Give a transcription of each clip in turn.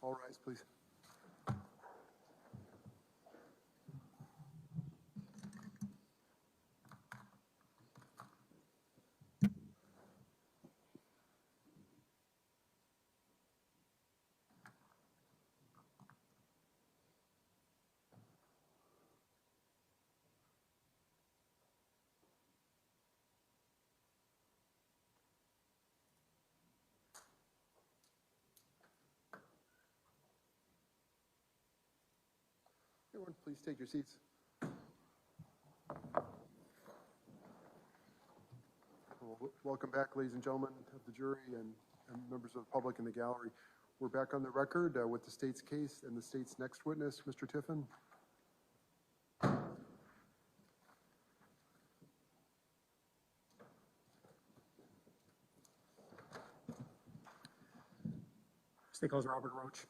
All rise, please. Everyone, please take your seats. Well, welcome back, ladies and gentlemen of the jury and members of the public in the gallery. We're back on the record with the state's case and the state's next witness, Mr. Tiffin. State calls Robert Roach.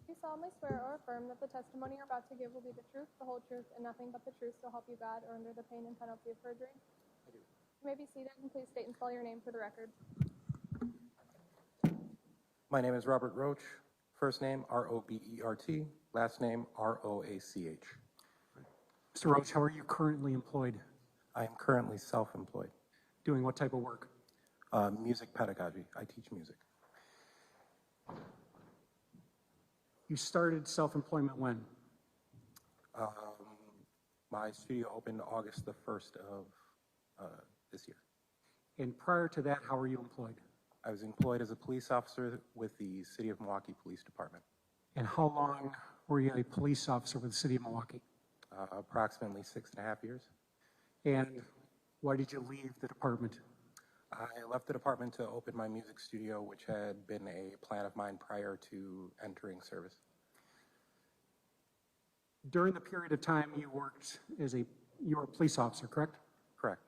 You solemnly swear or affirm that the testimony you're about to give will be the truth, the whole truth, and nothing but the truth, so help you God, or under the pain and penalty of perjury? I do. You may be seated, and please state and spell your name for the record. My name is Robert Roach. First name, R-O-B-E-R-T. Last name, R-O-A-C-H. Mr. Roach, how are you currently employed? I am currently self-employed. Doing what type of work? Music pedagogy. I teach music. You started self-employment when? My studio opened August the 1st of this year. And prior to that, how were you employed? I was employed as a police officer with the City of Milwaukee Police Department. And how long were you a police officer with the City of Milwaukee? Approximately 6.5 years. And why did you leave the department? I left the department to open my music studio, which had been a plan of mine prior to entering service. During the period of time you worked as you were a police officer, correct? Correct.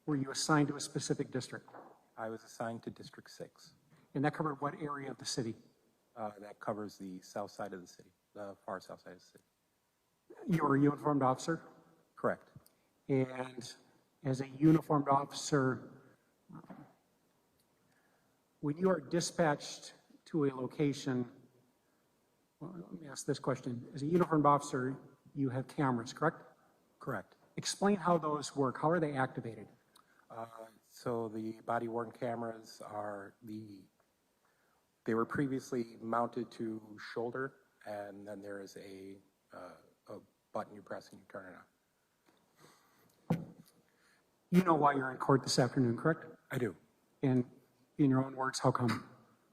Were you assigned to a specific district? I was assigned to District 6. And that covered what area of the city? That covers the south side of the city, the far south side of the city. You were a uniformed officer? Correct. And as a uniformed officer, when you are dispatched to a location, well, let me ask this question. As a uniformed officer, you have cameras, correct? Correct. Explain how those work. How are they activated? So the body-worn cameras they were previously mounted to shoulder, and then there is a button you press and you turn it on. You know why you're in court this afternoon, correct? I do. And in your own words, how come?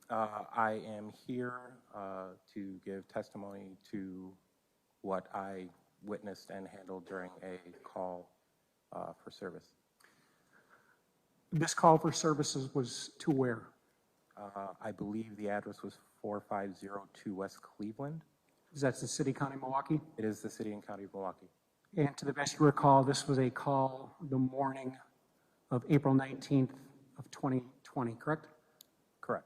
I am here to give testimony to what I witnessed and handled during a call for service. This call for services was to where? I believe the address was 4502 West Cleveland. Is that the city, county, Milwaukee? It is the city and county of Milwaukee. And to the best you recall, this was a call the morning of April 19th of 2020, correct? Correct.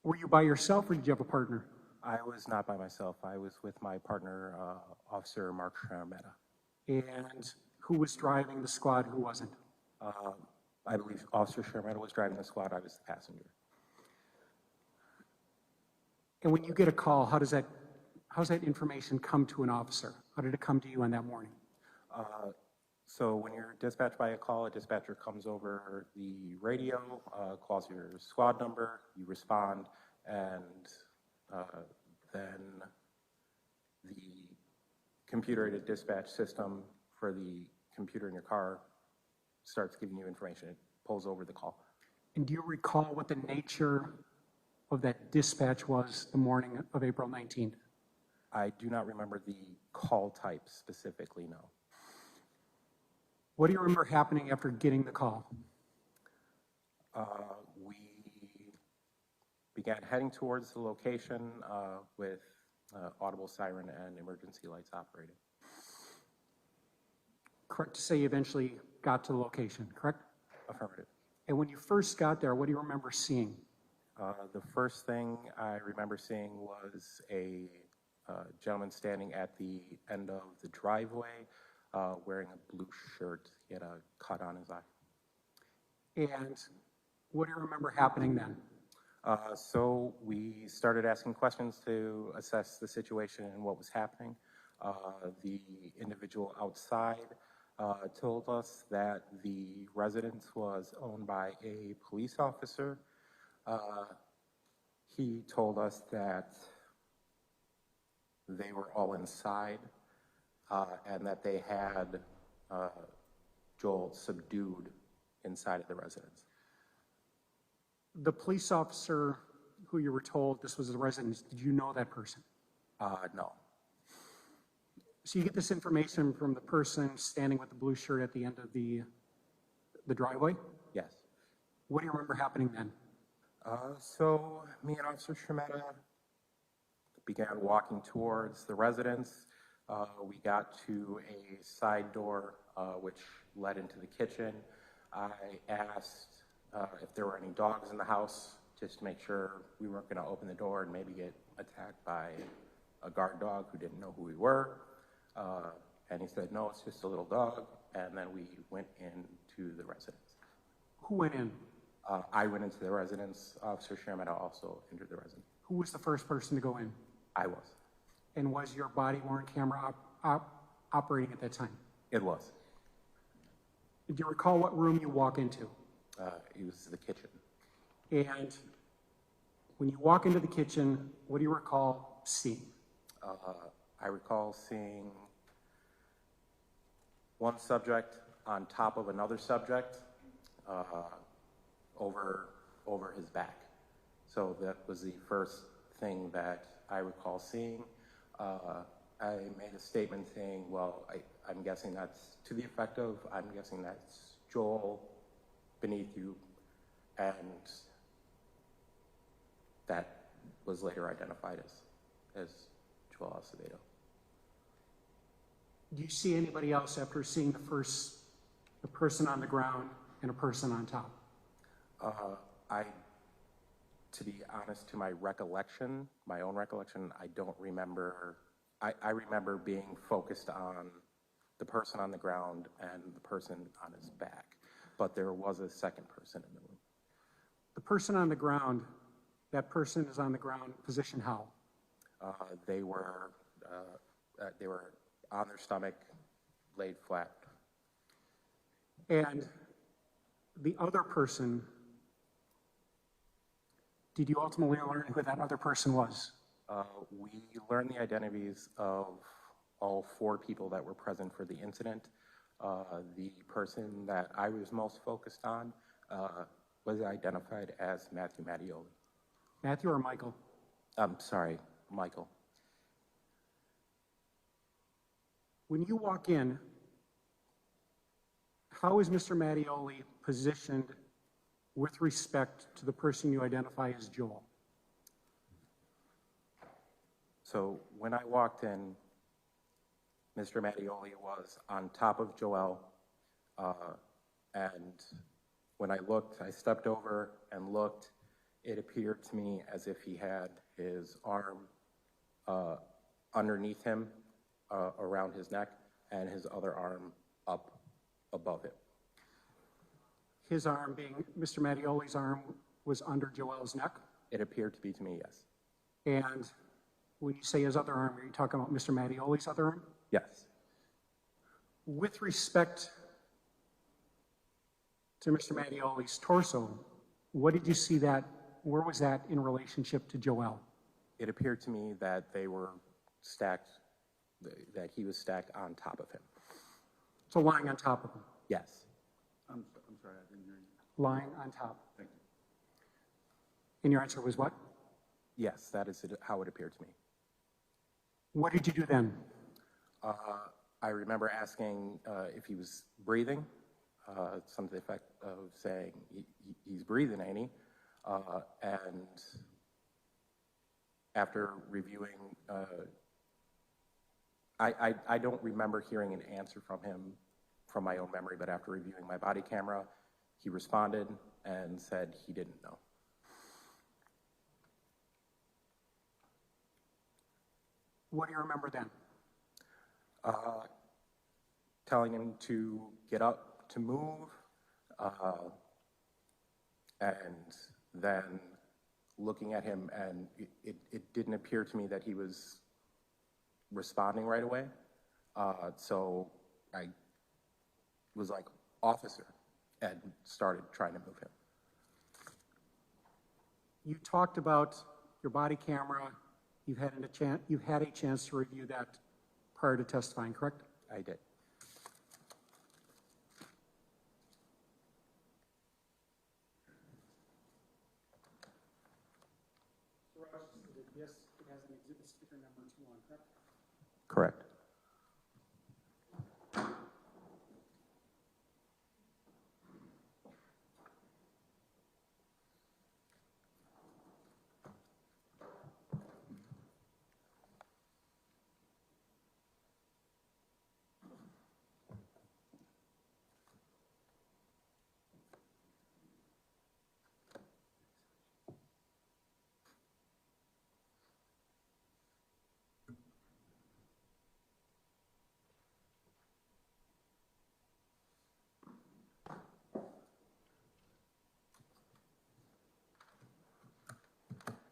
Were you by yourself or did you have a partner? I was not by myself. I was with my partner, Officer Mark Sharametta. And who was driving the squad, who wasn't? I believe Officer Sharametta was driving the squad. I was the passenger. And when you get a call, how does that information come to an officer? How did it come to you on that morning? So when you're dispatched by a call, a dispatcher comes over the radio, calls your squad number, you respond, and then the computer-aided dispatch system for the computer in your car starts giving you information. It pulls over the call. And do you recall what the nature of that dispatch was the morning of April 19th? I do not remember the call type specifically, no. What do you remember happening after getting the call? We began heading towards the location with audible siren and emergency lights operating. Correct to say you eventually got to the location, correct? Affirmative. And when you first got there, what do you remember seeing? The first thing I remember seeing was a gentleman standing at the end of the driveway wearing a blue shirt. He had a cut on his eye. And what do you remember happening then? So we started asking questions to assess the situation and what was happening. The individual outside told us that the residence was owned by a police officer. He told us that they were all inside and that they had Joel subdued inside of the residence. The police officer who you were told this was the residence, did you know that person? No. So you get this information from the person standing with the blue shirt at the end of the driveway? Yes. What do you remember happening then? So me and Officer Shemetta began walking towards the residence. We got to a side door which led into the kitchen. I asked if there were any dogs in the house, just to make sure we weren't going to open the door and maybe get attacked by a guard dog who didn't know who we were. And he said, no, it's just a little dog. And then we went into the residence. Who went in? I went into the residence. Officer Shemetta also entered the residence. Who was the first person to go in? I was. And was your body-worn camera operating at that time? It was. Do you recall what room you walk into? It was the kitchen. And when you walk into the kitchen, what do you recall seeing? I recall seeing one subject on top of another subject over his back. So that was the first thing that I recall seeing. I made a statement saying, well, I'm guessing that's to the effect of, I'm guessing that's Joel beneath you, and that was later identified as Joel Acevedo. Do you see anybody else after seeing the person on the ground and a person on top? To be honest, to my recollection, my own recollection, I don't remember. I remember being focused on the person on the ground and the person on his back, but there was a second person in the room. The person on the ground, that person is on the ground, position how? They were on their stomach, laid flat. And the other person, did you ultimately learn who that other person was? We learned the identities of all 4 people that were present for the incident. The person that I was most focused on was identified as Mattioli. Matthew or Michael? I'm sorry, Michael. When you walk in, how is Mr. Mattioli positioned with respect to the person you identify as Joel? So when I walked in, Mr. Mattioli was on top of Joel, and when I looked, I stepped over and looked. It appeared to me as if he had his arm underneath him, around his neck, and his other arm up above it. His arm being, Mr. Mattioli's arm was under Joel's neck? It appeared to be to me, yes. And when you say his other arm, are you talking about Mr. Mattioli's other arm? Yes. With respect to Mr. Mattioli's torso, what did you see that, where was that in relationship to Joel? It appeared to me that they were stacked, that he was stacked on top of him. So lying on top of him? Yes. I'm sorry, I didn't hear you. Lying on top. Thank you. And your answer was what? Yes, that is how it appeared to me. What did you do then? I remember asking if he was breathing, something to the effect of saying, he's breathing, ain't he? And after reviewing, I don't remember hearing an answer from him from my own memory, but after reviewing my body camera, he responded and said he didn't know. What do you remember then? Telling him to get up, to move, and then looking at him, and it didn't appear to me that he was responding right away. So I was like, officer, and started trying to move him. You talked about your body camera. You've had a chance to review that prior to testifying, correct? I did. Yes, it has an exhibit sticker number 2 on, correct? Correct.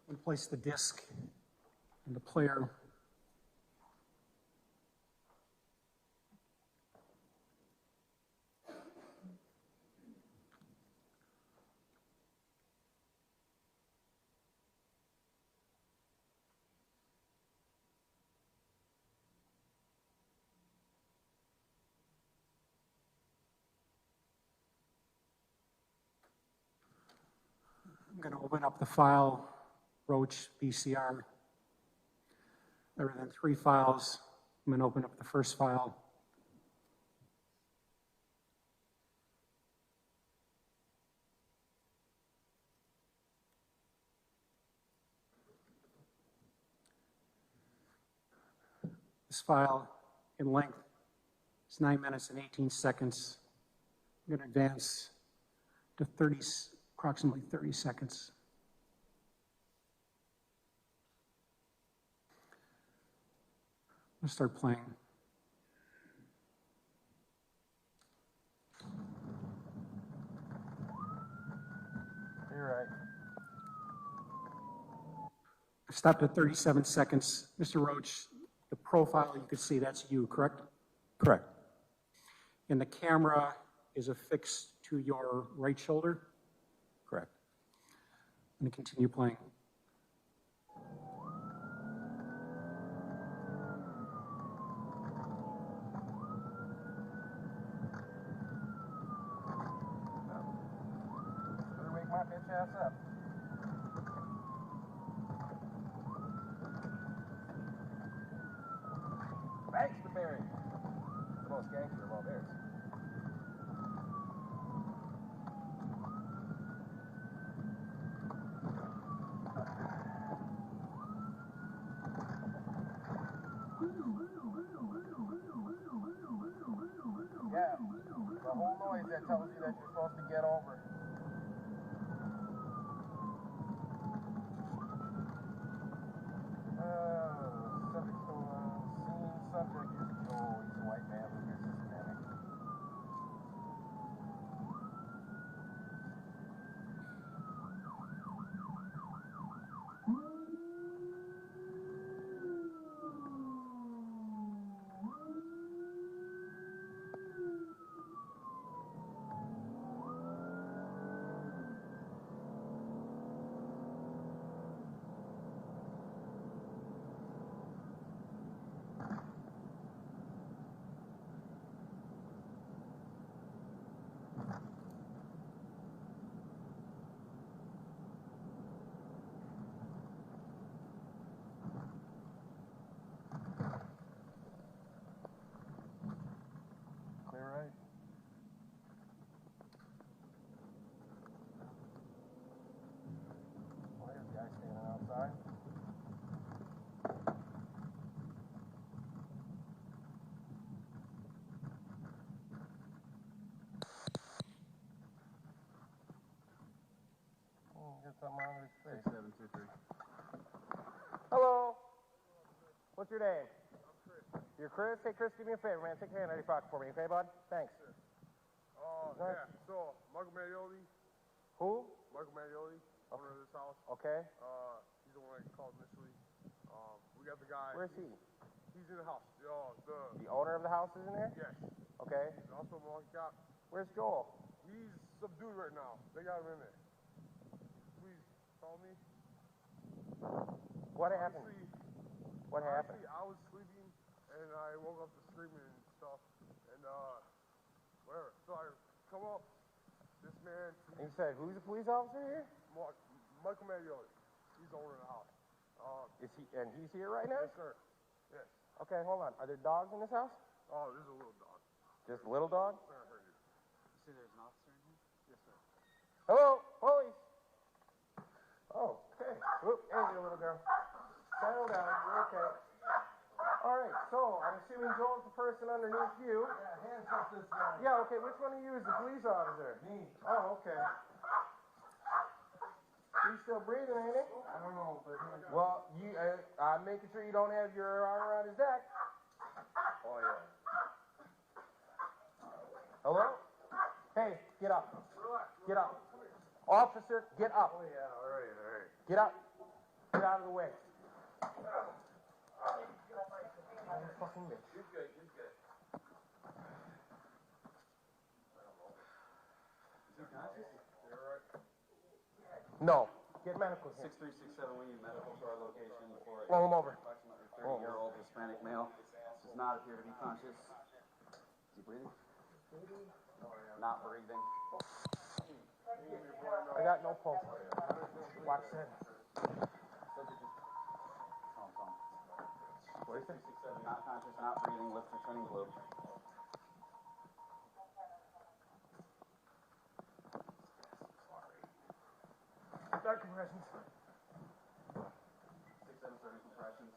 And place the disc in the player. I'm going to open up the file, Roach VCR. Other than 3 files, I'm going to open up the first file. This file in length is 9 minutes and 18 seconds. I'm going to advance to approximately 30 seconds. I'm going to start playing. You're right. I stopped at 37 seconds. Mr. Roach, the profile you can see, that's you, correct? Correct. And the camera is affixed to your right shoulder? Correct. I'm going to continue playing. Better wake my bitch ass up. Thanks for Barry. The most gangster of all bears. Yeah, the whole noise that tells you that you're supposed to get over. Subject to scene subject is Joel. He's a white man who is Hispanic. Clear right. Well, there's a guy standing outside. Get something on his face. 723. Hello. What's your name? I'm Chris. You're Chris? Hey, Chris, do me a favor, man. Take your hand out of your pocket for me, okay, bud? Thanks. Yeah. So, Michael Mattioli. Who? Michael Mattioli, owner of this house. Okay. He's the one that called initially. We got the guy. Where's he? He's in the house. The owner of the house is in there? Yes. Okay. He's also a Milwaukee cop. Where's Joel? He's subdued right now. They got him in there. Please call me. What happened? What happened? Honestly, I was sleeping and I woke up to screaming and stuff. And whatever. So I come up. This man. And you said, who's the police officer here? Michael Mattioli. He's the owner of the house. Is he? And he's here right now? Yes, sir. Yes. Okay, hold on. Are there dogs in this house? Oh, there's a little dog. Just a little dog? It's gonna hurt you. You say there's an officer in here? Yes, sir. Hello, police. Oh, okay. Whoop, there you go, little girl. Settle down. You're okay. All right. So I'm assuming Joel's the person underneath you. Yeah, hands up this guy. Yeah. Okay. Which one of you is the police officer? Me. Oh, okay. He's still breathing, ain't he? I don't know, but Well, I'm making sure you don't have your arm around his neck. oh yeah. Hello? Hey, get up. Get up. Officer, get up. Oh yeah. All right. All right. Get up. Get out of the way. Fucking bitch. He's good. He's good. Is he conscious? You're right. No. Get medical here. 6367, we need medical to our location for a Roll him over. approximately 30-year-old Hispanic male. Does not appear to be conscious. Is he breathing? Not breathing. I got no pulse. Watch that. Calm. What is it? 6367, not conscious, not breathing, lips are turning blue. Start compressions. 6730 compressions.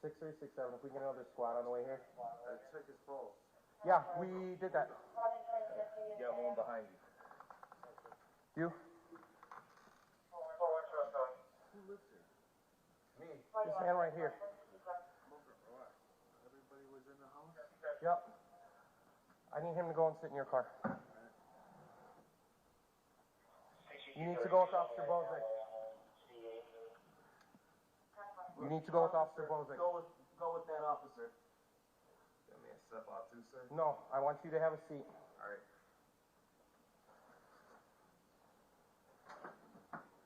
Six, 3, 6, 7. If we get another squad on the way here. Check his pulse. Yeah, we did that. You got one behind you. You? Who lives here? Me. This man right here. Everybody was in the house. Yep. I need him to go and sit in your car. You need to go with Officer Bozek. You need to go with Officer Bozek. Go with that officer. Let me step out too, sir. No, I want you to have a seat. All right.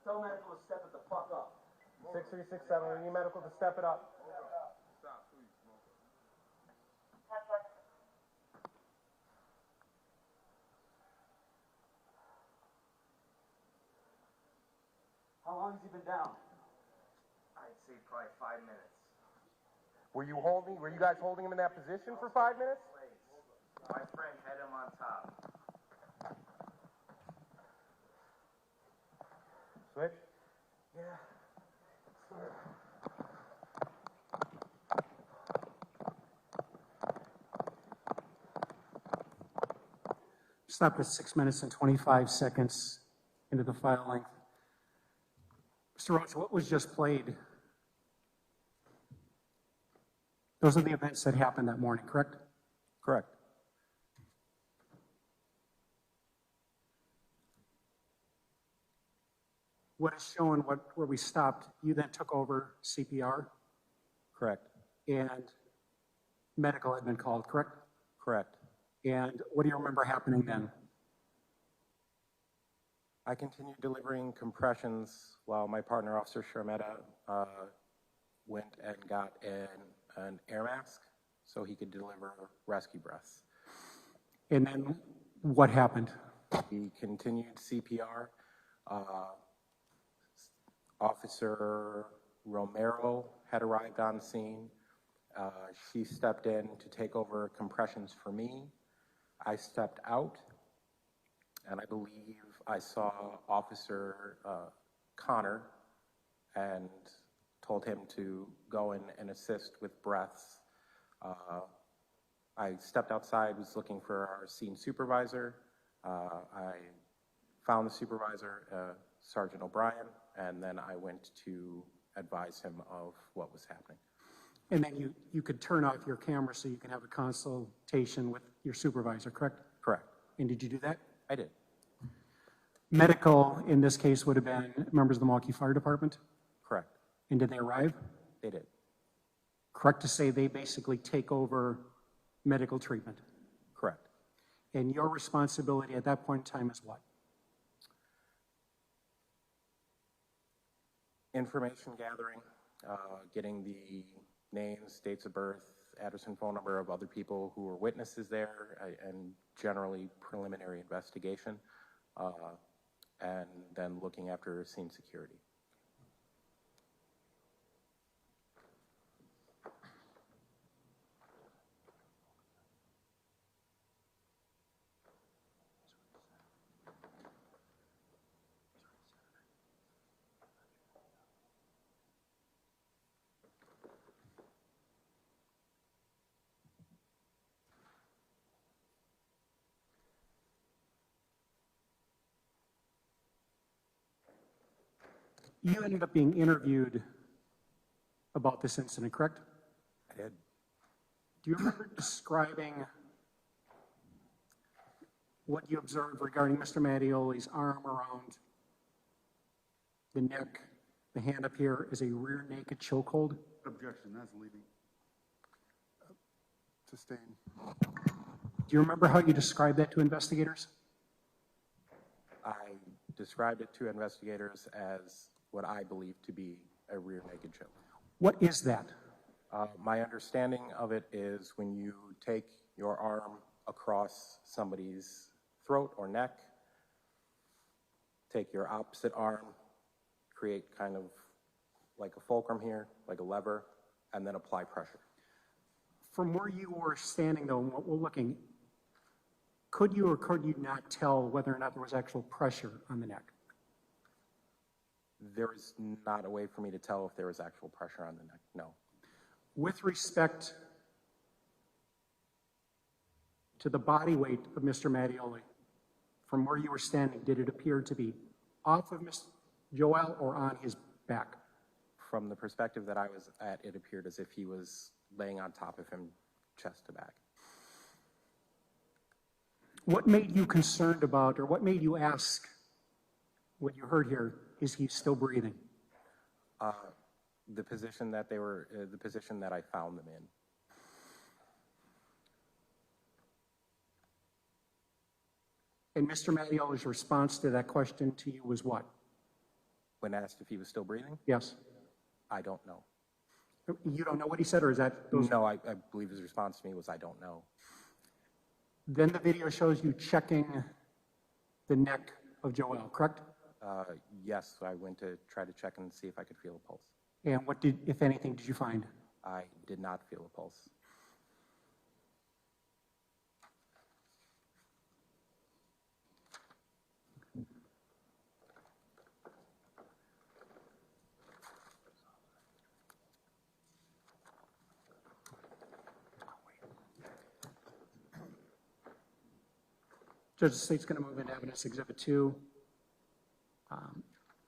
Tell medical to step it the fuck up. 6367. We need medical to step it up. Stop, please. How long has he been down? I'd say probably 5 minutes. Were you guys holding him in that position for 5 minutes? My friend had him on top. Switch. Yeah. Stop at 6 minutes and 25 seconds into the file length. Mr. Roach, what was just played? Those are the events that happened that morning, correct? Correct. What is showing where we stopped, you then took over CPR Correct. and medical had been called, correct? Correct. And what do you remember happening then? I continued delivering compressions while my partner, Officer Sharmeta, went and got an air mask so he could deliver rescue breaths. And then what happened? He continued CPR. Officer Romero had arrived on scene. She stepped in to take over compressions for me. I stepped out, and I believe I saw Officer Connor and told him to go in and assist with breaths. I stepped outside, was looking for our scene supervisor. I found the supervisor, Sergeant O'Brien, and then I went to advise him of what was happening. And then you could turn off your camera so you can have a consultation with your supervisor, correct? Correct. And did you do that? I did. Medical, in this case, would have been members of the Milwaukee Fire Department? Correct. And did they arrive? They did. Correct to say they basically take over medical treatment? Correct. And your responsibility at that point in time is what? Information gathering, getting the names, dates of birth, address and phone number of other people who were witnesses there, and generally preliminary investigation, and then looking after scene security. You ended up being interviewed about this incident, correct? I did. Do you remember describing what you observed regarding Mr. Mattioli's arm around the neck, the hand up here, as a rear naked chokehold? Objection, that's leading. Sustain. Do you remember how you described that to investigators? I described it to investigators as what I believe to be a rear naked choke. What is that? My understanding of it is when you take your arm across somebody's throat or neck, take your opposite arm, create kind of like a fulcrum here, like a lever, and then apply pressure. From where you were standing, though, and what we're looking, could you or could you not tell whether or not there was actual pressure on the neck? There is not a way for me to tell if there was actual pressure on the neck, no. With respect to the body weight of Mr. Mattioli, from where you were standing, did it appear to be off of Mr. Joel or on his back? From the perspective that I was at, it appeared as if he was laying on top of him, chest to back. What made you concerned about, or what made you ask what you heard here, is he still breathing? The position that they were, the position that I found them in. And Mr. Mattioli's response to that question to you was what? When asked if he was still breathing, Yes. I don't know. You don't know what he said, or is that those? No, I believe his response to me was, I don't know. Then the video shows you checking the neck of Joel, correct? Yes, I went to try to check and see if I could feel a pulse. And what did, if anything, did you find? I did not feel a pulse. Judge, the state's going to move into evidence exhibit 2,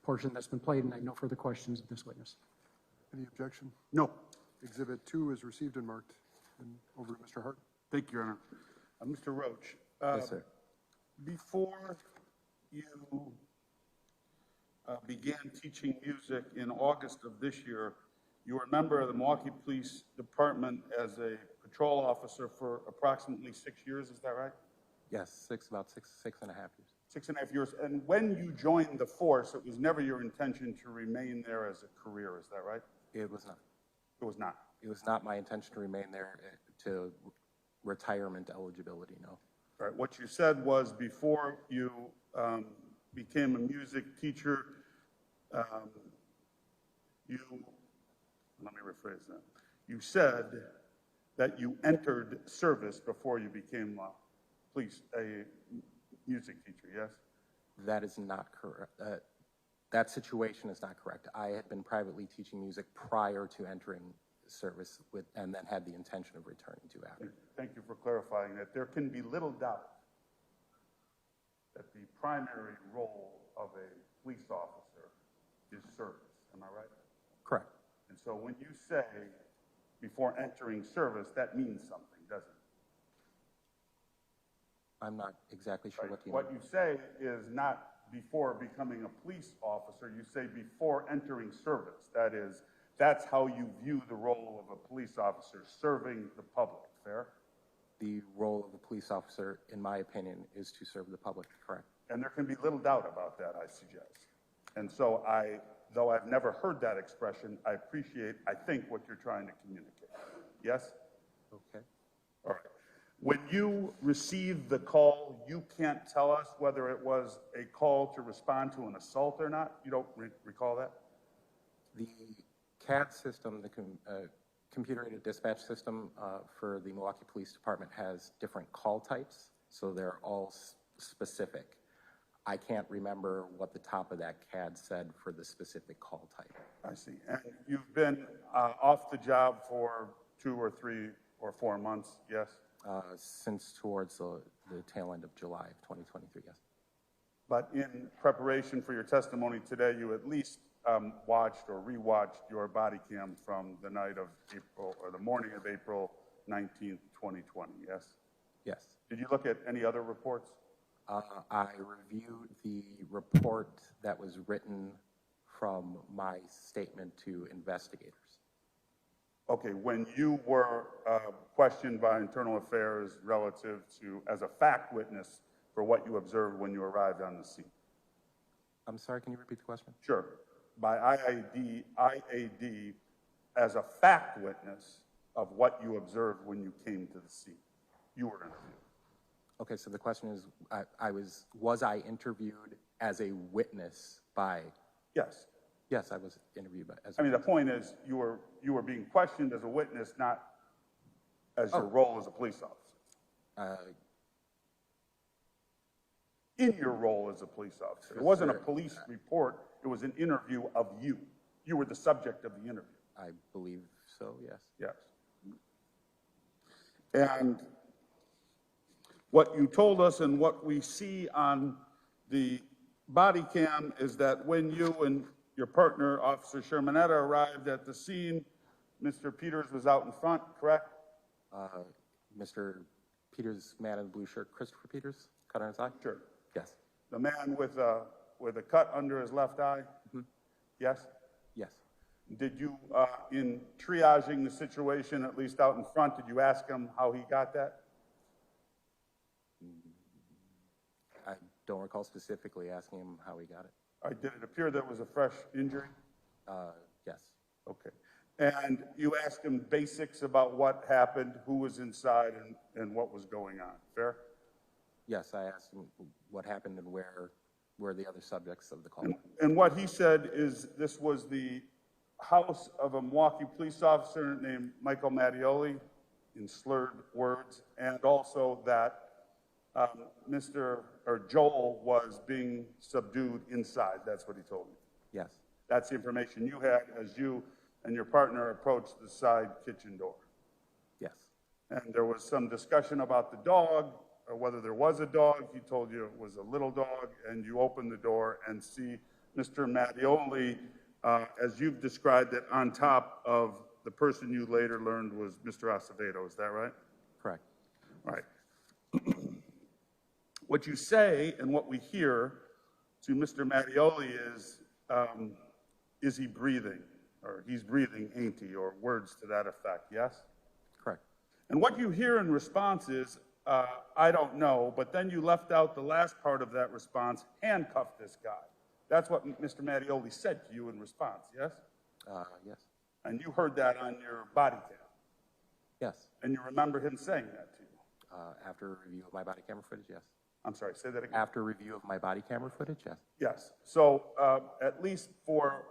portion that's been played, and I have no further questions of this witness. Any objection? No. Exhibit 2 is received and marked. And over to Mr. Hart. Thank you, Your Honor. Mr. Roach. Yes, sir. Before you began teaching music in August of this year, you were a member of the Milwaukee Police Department as a patrol officer for approximately 6 years, is that right? Yes, about six and a half years. 6.5 years. And when you joined the force, it was never your intention to remain there as a career, is that right? It was not. It was not. It was not my intention to remain there to retirement eligibility, no. All right, what you said was before you became a music teacher, let me rephrase that. You said that you entered service before you became a music teacher, yes? That is not correct. That situation is not correct. I had been privately teaching music prior to entering service and then had the intention of returning to after. Thank you for clarifying that. There can be little doubt that the primary role of a police officer is service. Am I right? Correct. And so when you say before entering service, that means something, doesn't it? I'm not exactly sure Right? what you What mean. you say is not before becoming a police officer, you say before entering service. That is, that's how you view the role of a police officer, serving the public, fair? The role of a police officer, in my opinion, is to serve the public, correct? And there can be little doubt about that, I suggest. And so though I've never heard that expression, I think, what you're trying to communicate. Yes? Okay. All right. When you received the call, you can't tell us whether it was a call to respond to an assault or not? You don't recall that? The CAD system, the computer-aided dispatch system for the Milwaukee Police Department has different call types, so they're all specific. I can't remember what the top of that CAD said for the specific call type. I see. And you've been off the job for 2 or 3 or 4 months, yes? Since towards the tail end of July of 2023, yes. But in preparation for your testimony today, you at least watched or rewatched your body cam from the night of April, or the morning of April 19th, 2020, yes? Yes. Did you look at any other reports? I reviewed the report that was written from my statement to investigators. Okay, when you were questioned by Internal Affairs relative to, as a fact witness, for what you observed when you arrived on the scene. I'm sorry, can you repeat the question? Sure. By IAD as a fact witness of what you observed when you came to the scene. You were interviewed. Okay, so the question is, was I interviewed as a witness by? Yes. Yes, I was interviewed by. I mean, the point is, you were being questioned as a witness, not as your role as a police officer. In your role as a police officer. It wasn't a police report, it was an interview of you. You were the subject of the interview. I believe so, yes. Yes. And what you told us and what we see on the body cam is that when you and your partner, Officer Shermanetta, arrived at the scene, Mr. Peters was out in front, correct? Mr. Peters, man in the blue shirt, Christopher Peters, cut on his eye? Sure. Yes. The man with a cut under his left eye? Mm-hmm. Yes? Yes. Did you, in triaging the situation, at least out in front, did you ask him how he got that? I don't recall specifically asking him how he got it. Did it appear that it was a fresh injury? Yes. Okay. And you asked him basics about what happened, who was inside, and what was going on, fair? Yes, I asked him what happened and where were the other subjects of the call. And what he said is this was the house of a Milwaukee police officer named Michael Mattioli, in slurred words, and also that Joel was being subdued inside. That's what he told me. Yes. That's the information you had as you and your partner approached the side kitchen door. Yes. And there was some discussion about the dog, or whether there was a dog. He told you it was a little dog, and you opened the door and see Mr. Mattioli, as you've described it, on top of the person you later learned was Mr. Acevedo. Is that right? Correct. Right. What you say and what we hear to Mr. Mattioli is he breathing? Or he's breathing, ain't he? Or words to that effect, yes? Correct. And what you hear in response is, I don't know, but then you left out the last part of that response, handcuff this guy. That's what Mr. Mattioli said to you in response, yes? Yes. And you heard that on your body cam. Yes. And you remember him saying that to you. After a review of my body camera footage, yes. I'm sorry, say that again. After review of my body camera footage, yes. Yes. So at least for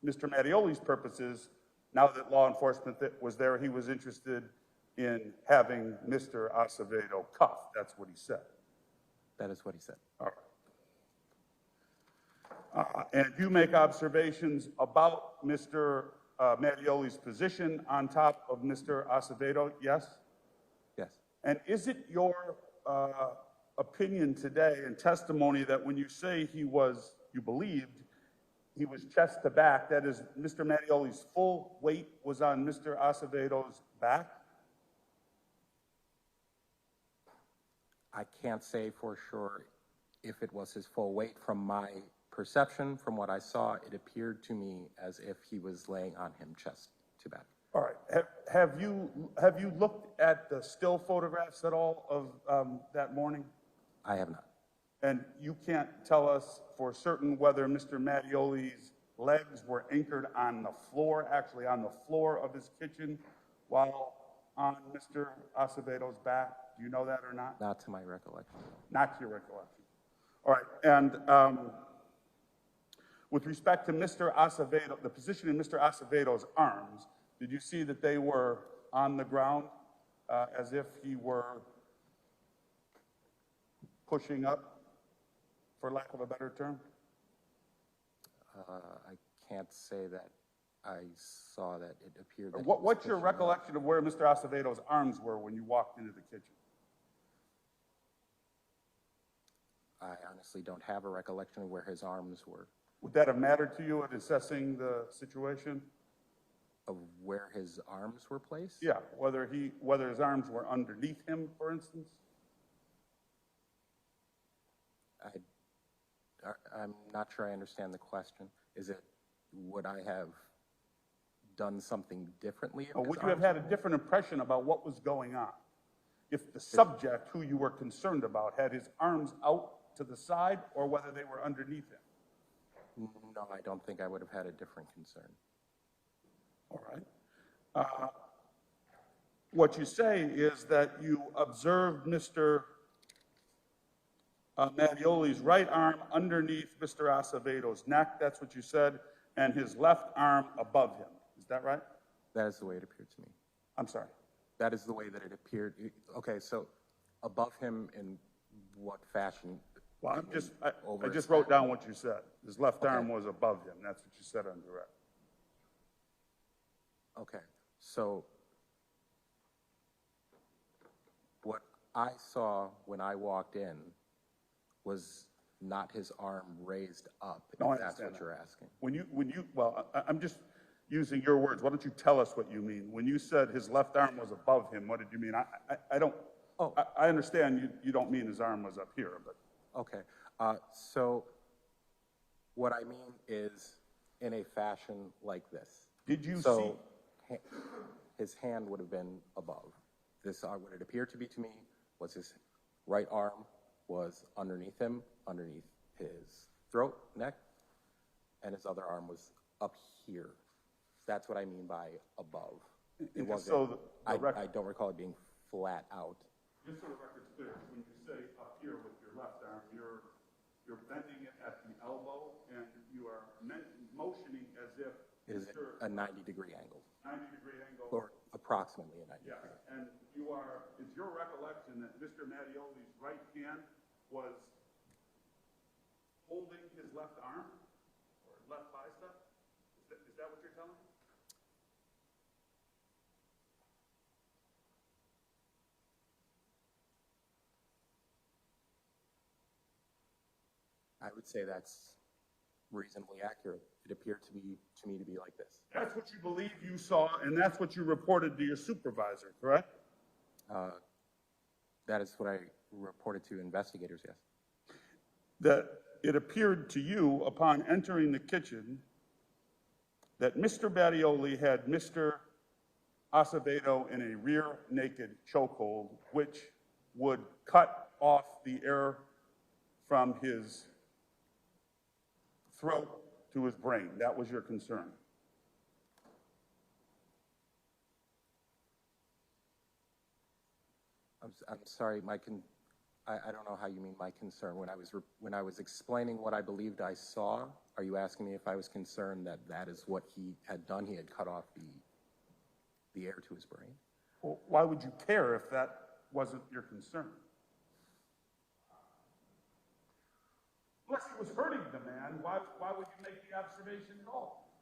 Mr. Mattioli's purposes, now that law enforcement was there, he was interested in having Mr. Acevedo cuffed. That's what he said. That is what he said. All right. And you make observations about Mr. Mattioli's position on top of Mr. Acevedo, yes? Yes. And is it your opinion today and testimony that when you say he was, you believed, he was chest to back, that is, Mr. Mattioli's full weight was on Mr. Acevedo's back? I can't say for sure if it was his full weight. From my perception, from what I saw, it appeared to me as if he was laying on him chest to back. All right. Have you looked at the still photographs at all of that morning? I have not. And you can't tell us for certain whether Mr. Mattioli's legs were anchored on the floor, actually on the floor of his kitchen, while on Mr. Acevedo's back? Do you know that or not? Not to my recollection. Not to your recollection. All right. And with respect to Mr. Acevedo, the position in Mr. Acevedo's arms, did you see that they were on the ground as if he were pushing up, for lack of a better term? I can't say that I saw that. It appeared that. What's your recollection of where Mr. Acevedo's arms were when you walked into the kitchen? I honestly don't have a recollection of where his arms were. Would that have mattered to you in assessing the situation? Of where his arms were placed? Yeah, whether his arms were underneath him, for instance? I'm not sure I understand the question. Is it, would I have done something differently? Or would you have had a different impression about what was going on if the subject who you were concerned about had his arms out to the side or whether they were underneath him? No, I don't think I would have had a different concern. All right. What you say is that you observed Mr. Mattioli's right arm underneath Mr. Acevedo's neck, that's what you said, and his left arm above him. Is that right? That is the way it appeared to me. I'm sorry. That is the way that it appeared. Okay, so above him in what fashion? Well, I just wrote down what you said. His left arm was above him. That's what you said on direct. Okay, so what I saw when I walked in was not his arm raised up, No, I if that's understand what you're asking. Well, I'm just using your words. Why don't you tell us what you mean? When you said his left arm was above him, what did you mean? I don't, I understand you don't mean his arm was up here, but. Okay, so what I mean is in a fashion like this. Did you so see? His hand would have been above. This, what it appeared to be to me was his right arm was underneath him, underneath his throat, neck, and his other arm was up here. That's what I mean by above. It wasn't, so I don't recall it being flat out. Just so the record's clear, when you say up here with your left arm, you're bending it at the elbow and you are motioning as if It is a 90-degree angle. 90-degree angle. Or approximately a 90 Yes, degree. and it's your recollection that Mr. Mattioli's right hand was holding his left arm or left bicep? Is that what you're telling me? I would say that's reasonably accurate. It appeared to me to be like this. That's what you believe you saw, and that's what you reported to your supervisor, correct? That is what I reported to investigators, yes. That it appeared to you upon entering the kitchen that Mr. Mattioli had Mr. Acevedo in a rear naked chokehold, which would cut off the air from his throat to his brain. That was your concern. I'm sorry, I don't know how you mean my concern. When I was explaining what I believed I saw, are you asking me if I was concerned that that is what he had done? He had cut off the air to his brain? Well, why would you care if that wasn't your concern? Unless he was hurting the man, why would you make the observation at all?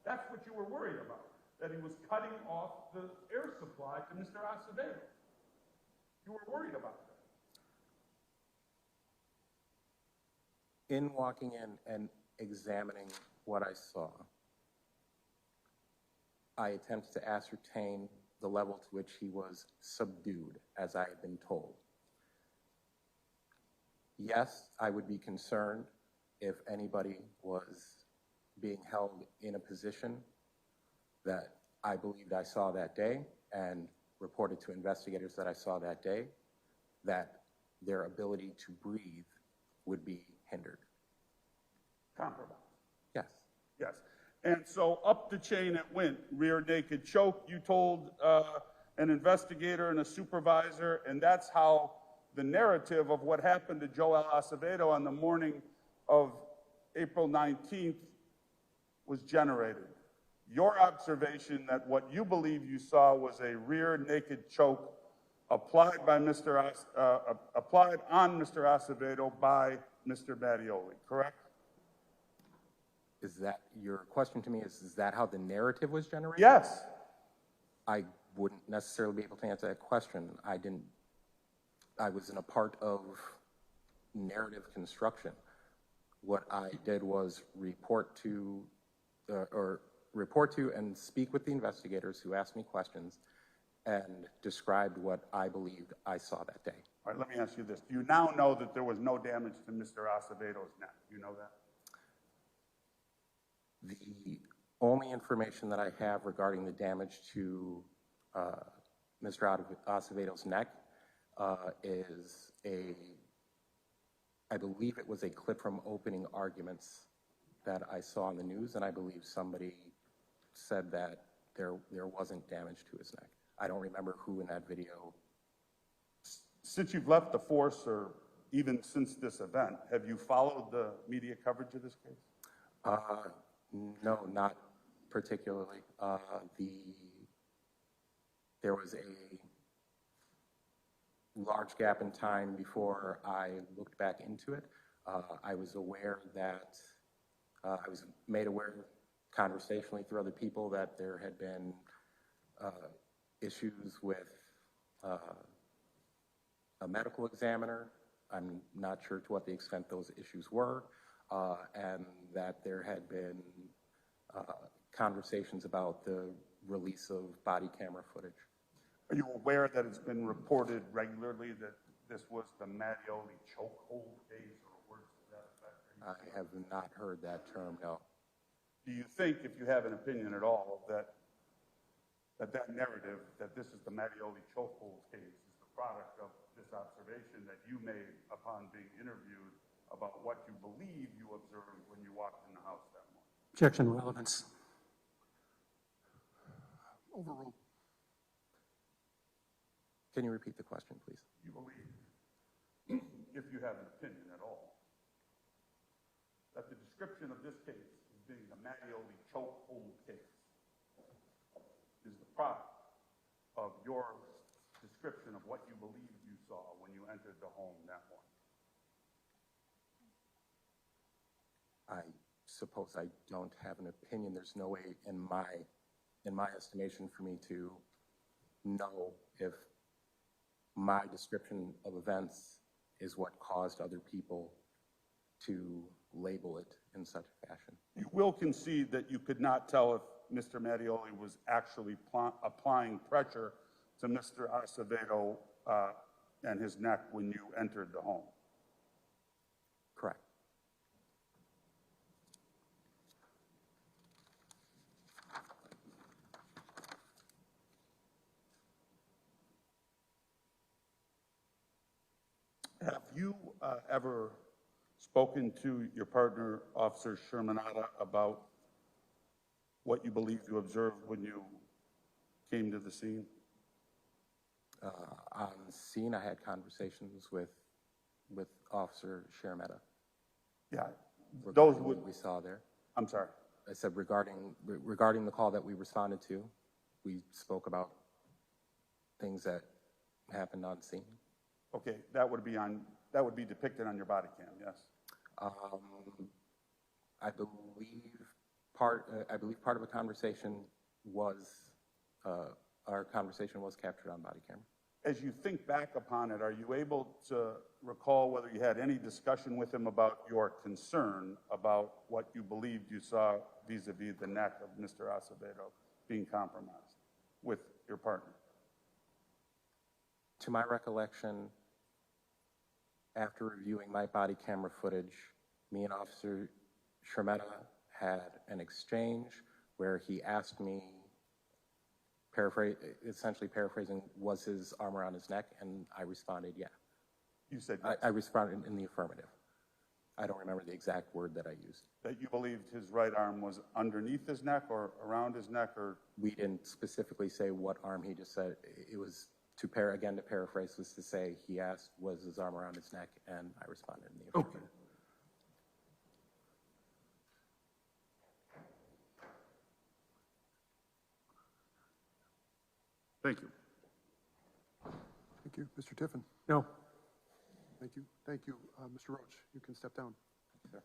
That's what you were worried about, that he was cutting off the air supply to Mr. Acevedo. You were worried about that. In walking in and examining what I saw, I attempted to ascertain the level to which he was subdued, as I had been told. Yes, I would be concerned if anybody was being held in a position that I believed I saw that day and reported to investigators that I saw that day, that their ability to breathe would be hindered. Compromise. Yes. Yes. And so up the chain it went, rear naked choke, you told an investigator and a supervisor, and that's how the narrative of what happened to Joel Acevedo on the morning of April 19th was generated. Your observation that what you believe you saw was a rear naked choke applied on Mr. Acevedo by Mr. Mattioli, correct? Is that your question to me? Is that how the narrative was generated? Yes. I wouldn't necessarily be able to answer that question. I wasn't a part of narrative construction. What I did was report to and speak with the investigators who asked me questions and described what I believed I saw that day. All right, let me ask you this. Do you now know that there was no damage to Mr. Acevedo's neck? Do you know that? The only information that I have regarding the damage to Mr. Acevedo's neck is I believe it was a clip from opening arguments that I saw on the news, and I believe somebody said that there wasn't damage to his neck. I don't remember who in that video. Since you've left the force, or even since this event, have you followed the media coverage of this case? No, not particularly. There was a large gap in time before I looked back into it. I was aware that, I was made aware conversationally through other people that there had been issues with a medical examiner. I'm not sure to what the extent those issues were, and that there had been conversations about the release of body camera footage. Are you aware that it's been reported regularly that this was the Mattioli chokehold case, or words to that effect? I have not heard that term, no. Do you think, if you have an opinion at all, that narrative, that this is the Mattioli chokehold case, is the product of this observation that you made upon being interviewed about what you believe you observed when you walked in the house that morning? Objection, relevance. Overruled. Can you repeat the question, please? You believe, if you have an opinion at all, that the description of this case as being the Mattioli chokehold case is the product of your description of what you believe you saw when you entered the home that morning? I suppose I don't have an opinion. There's no way in my estimation for me to know if my description of events is what caused other people to label it in such a fashion. You will concede that you could not tell if Mr. Mattioli was actually applying pressure to Mr. Acevedo and his neck when you entered the home? Correct. Have you ever spoken to your partner, Officer Shermanata, about what you believe you observed when you came to the scene? On the scene, I had conversations with Officer Shermanata. Yeah, Those those would. we saw there. I'm sorry. I said regarding the call that we responded to, we spoke about things that happened on scene. Okay, that would be depicted on your body cam, yes? I believe part of the conversation was, our conversation was captured on body camera. As you think back upon it, are you able to recall whether you had any discussion with him about your concern about what you believed you saw vis-a-vis the neck of Mr. Acevedo being compromised with your partner? To my recollection, after reviewing my body camera footage, me and Officer Shermetta had an exchange where he asked me, essentially paraphrasing, was his arm around his neck? And I responded, yeah. You said yes. I responded in the affirmative. I don't remember the exact word that I used. That you believed his right arm was underneath his neck or around his neck, or? We didn't specifically say what arm. He just said it was, to paraphrase, was to say he asked, was his arm around his neck? And I responded in the affirmative. Okay. Thank you. Thank you. Mr. Tiffin? No. Thank you. Thank you. Mr. Roach, you can step down. Sure.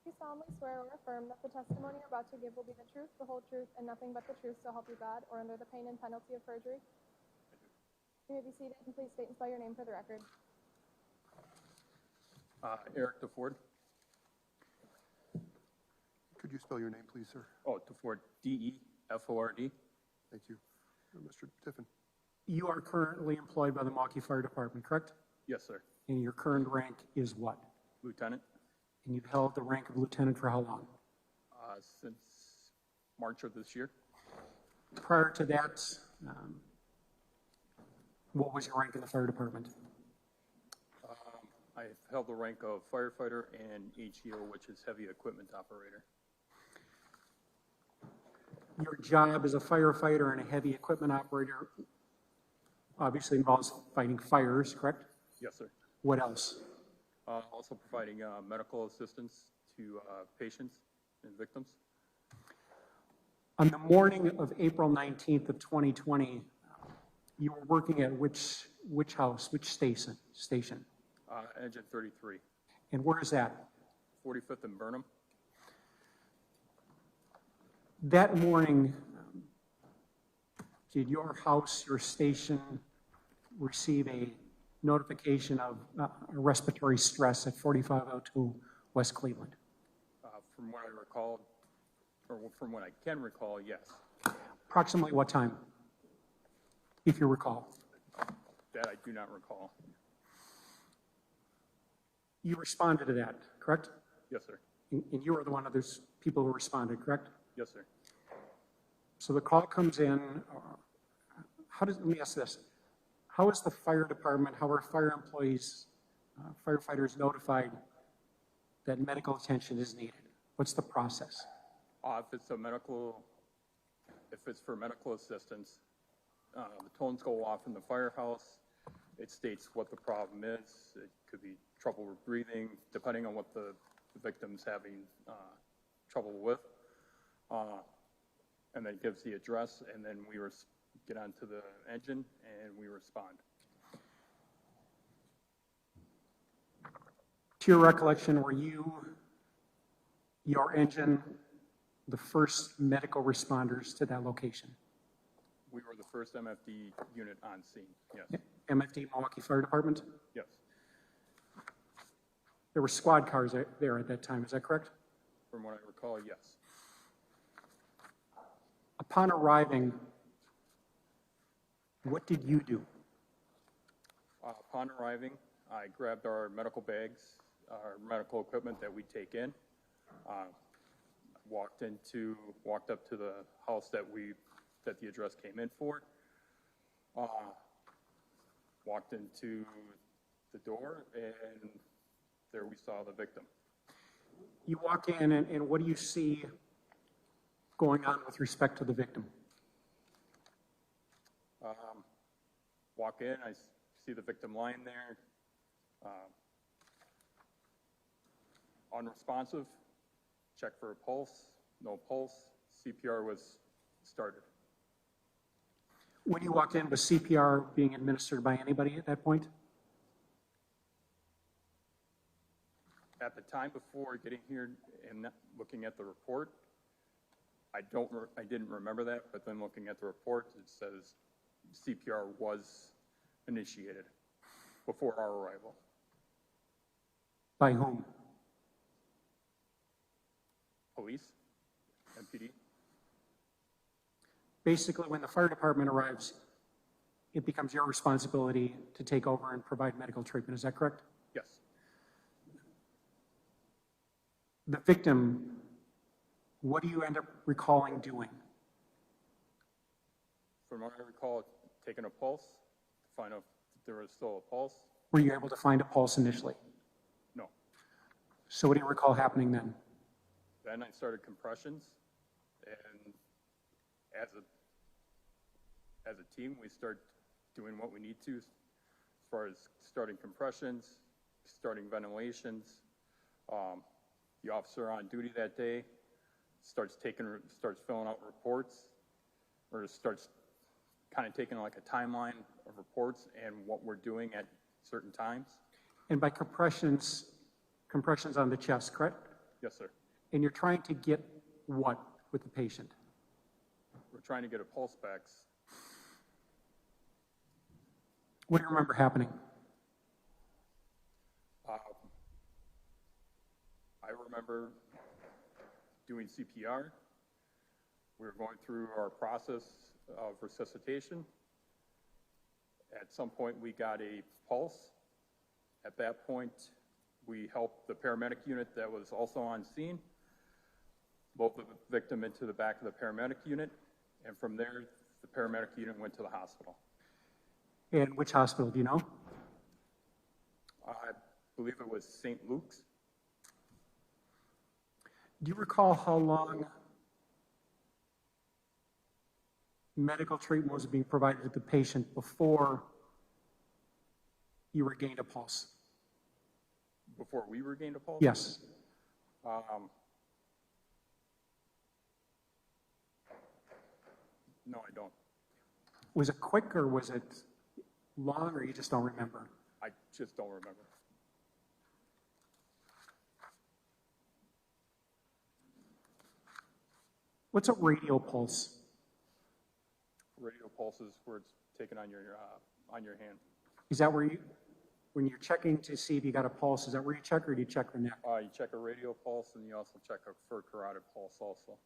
You solemnly swear or affirm that the testimony you're about to give will be the truth, the whole truth, and nothing but the truth, so help you God, or under the pain and penalty of perjury? You may be seated, and please state and spell your name for the record. Eric DeFord. Could you spell your name, please, sir? Oh, DeFord, D-E-F-O-R-D. Thank you. Mr. Tiffin? You are currently employed by the Milwaukee Fire Department, correct? Yes, sir. And your current rank is what? Lieutenant, And you've held the rank of lieutenant for how long? since March of this year. Prior to that, what was your rank in the fire department? I held the rank of firefighter and HEO, which is heavy equipment operator. Your job as a firefighter and a heavy equipment operator obviously involves fighting fires, correct? Yes, sir. What else? Also providing medical assistance to patients and victims. On the morning of April 19th of 2020, you were working at which house, which station? Engine 33, And where is that? 45th and Burnham. That morning, did your house, your station, receive a notification of respiratory stress at 4502 West Cleveland? From what I recall, or from what I can recall, yes. Approximately what time, if you recall? That I do not recall. You responded to that, correct? Yes, sir. And you were the one of those people who responded, correct? Yes, sir. So the call comes in. Let me ask this. How is the fire department, how are fire employees, firefighters notified that medical attention is needed? What's the process? If it's for medical assistance, the tones go off in the firehouse. It states what the problem is. It could be trouble with breathing, depending on what the victim's having trouble with. And then it gives the address, and then we get onto the engine and we respond. To your recollection, were your engine, the first medical responders to that location? We were the first MFD unit on scene, yes. MFD, Milwaukee Fire Department? Yes, There were squad cars there at that time, is that correct? from what I recall, yes. Upon arriving, what did you do? Upon arriving, I grabbed our medical bags, our medical equipment that we take in, walked up to the house that the address came in for, walked into the door, and there we saw the victim. You walk in, and what do you see going on with respect to the victim? Walk in, I see the victim lying there, unresponsive, check for a pulse, no pulse, CPR was started. When you walked in, was CPR being administered by anybody at that point? At the time before getting here and looking at the report, I didn't remember that, but then looking at the report, it says CPR was initiated before our arrival. By whom? Police, MPD. Basically, when the fire department arrives, it becomes your responsibility to take over and provide medical treatment. Is that correct? Yes. The victim, what do you end up recalling doing? From what I recall, taking a pulse to find out if there was still a pulse. Were you able to find a pulse initially? No. So what do you recall happening then? Then I started compressions, and as a team, we start doing what we need to as far as starting compressions, starting ventilations. The officer on duty that day starts filling out reports, or starts kind of taking like a timeline of reports and what we're doing at certain times. And by compressions on the chest, correct? Yes, sir. And you're trying to get what with the patient? We're trying to get a pulse back. What do you remember happening? I remember doing CPR. We were going through our process of resuscitation. At some point, we got a pulse. At that point, we helped the paramedic unit that was also on scene, load the victim into the back of the paramedic unit, and from there, the paramedic unit went to the hospital. And which hospital, do you know? I believe it was St. Luke's. Do you recall how long medical treatment was being provided to the patient before you regained a pulse? Before we regained a pulse? Yes. No, I don't. Was it quick or was it long, or you just don't remember? I just don't remember. What's a radial pulse? Radial pulses where it's taken on your hand. Is that where you, when you're checking to see if you got a pulse, is that where you check, or do you check the neck? You check a radial pulse, and you also check a for carotid pulse also.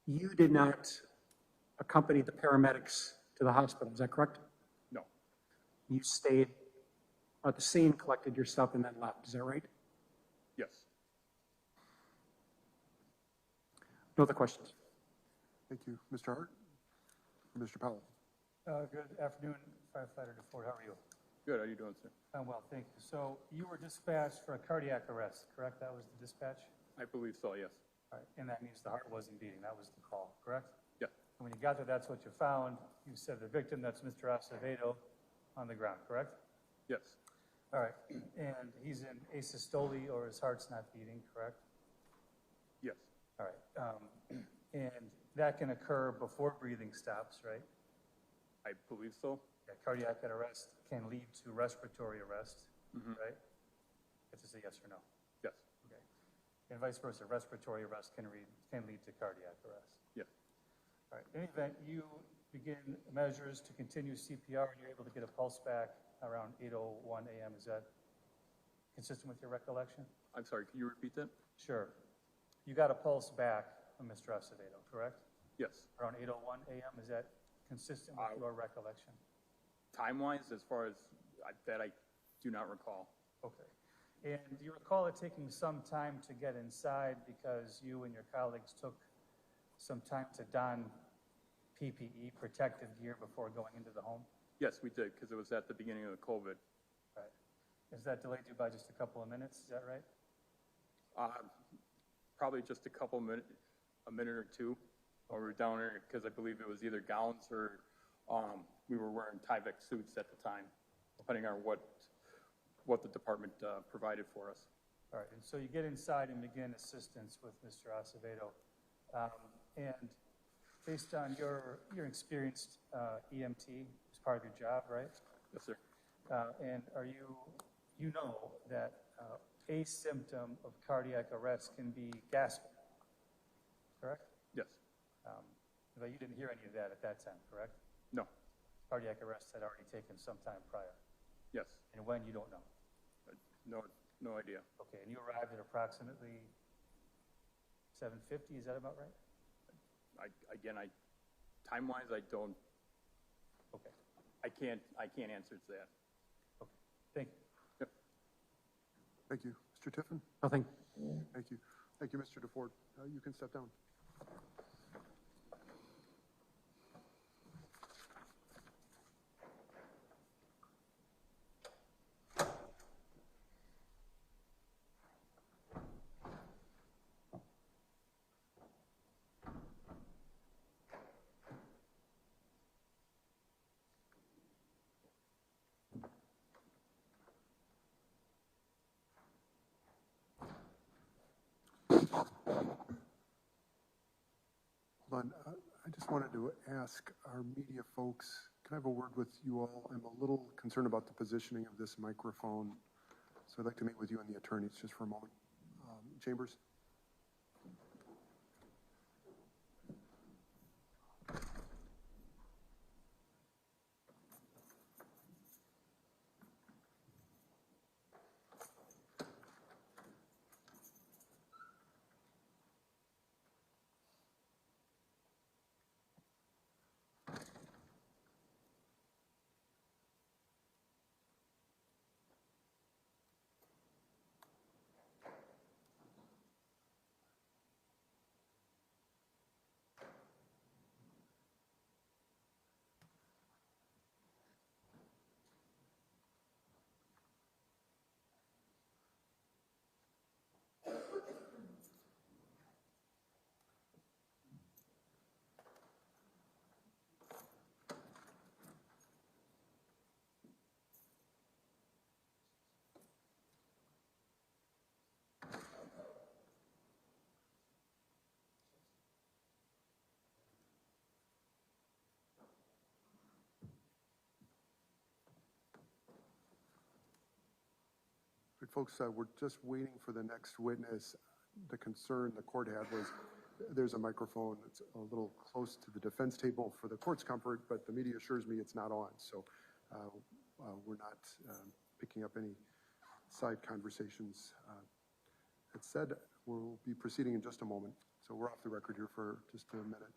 You did not accompany the paramedics to the hospital, is that correct? No. You stayed at the scene, collected your stuff, and then left, is that right? Yes. No other questions? Thank you. Mr. Hart? Or Mr. Powell? Good afternoon, Firefighter DeFord. How are you? Good. How are you doing, sir? I'm well, thank you. So you were dispatched for a cardiac arrest, correct? That was the dispatch? I believe so, yes. All right, and that means the heart wasn't beating. That was the call, correct? Yeah. And when you got there, that's what you found. You said the victim, that's Mr. Acevedo, on the ground, correct? Yes. All right, and he's in asystole, or his heart's not beating, correct? Yes. All right, and that can occur before breathing stops, right? I believe so. Yeah, cardiac arrest can lead to respiratory arrest, right? It's just a yes or no. Yes. Okay. And vice versa, respiratory arrest can lead to cardiac arrest. Yeah. All right. In any event, you begin measures to continue CPR, and you're able to get a pulse back around 8:01 a.m. Is that consistent with your recollection? I'm sorry, can you repeat that? Sure. You got a pulse back from Mr. Acevedo, correct? Yes. Around 8:01 a.m. Is that consistent with your recollection? Time-wise, as far as that, I do not recall. Okay. And do you recall it taking some time to get inside because you and your colleagues took some time to don PPE, protective gear, before going into the home? Yes, we did, because it was at the beginning of the COVID. Right. Is that delayed you by just a couple of minutes? Is that right? Probably just a minute or two while we were down there, because I believe it was either gowns or we were wearing Tyvek suits at the time, depending on what the department provided for us. All right, and so you get inside and begin assistance with Mr. Acevedo. And based on your experienced EMT as part of your job, right? Yes, sir. And you know that a symptom of cardiac arrest can be gasping, correct? Yes. But you didn't hear any of that at that time, correct? No. Cardiac arrest had already taken some time prior. Yes. And when, you don't know? No idea. Okay, and you arrived at approximately 7:50, is that about right? Time-wise, I don't. Okay. I can't answer to that. Okay, thank you. Yep. Thank you. Mr. Tiffin? Nothing. Thank you. Thank you, Mr. DeFord. You can step down. Hold on. I just wanted to ask our media folks, can I have a word with you all? I'm a little concerned about the positioning of this microphone, so I'd like to meet with you and the attorneys just for a moment. Chambers? Folks, we're just waiting for the next witness. The concern the court had was there's a microphone that's a little close to the defense table for the court's comfort, but the media assures me it's not on. So we're not picking up any side conversations. That said, we'll be proceeding in just a moment. So we're off the record here for just a minute.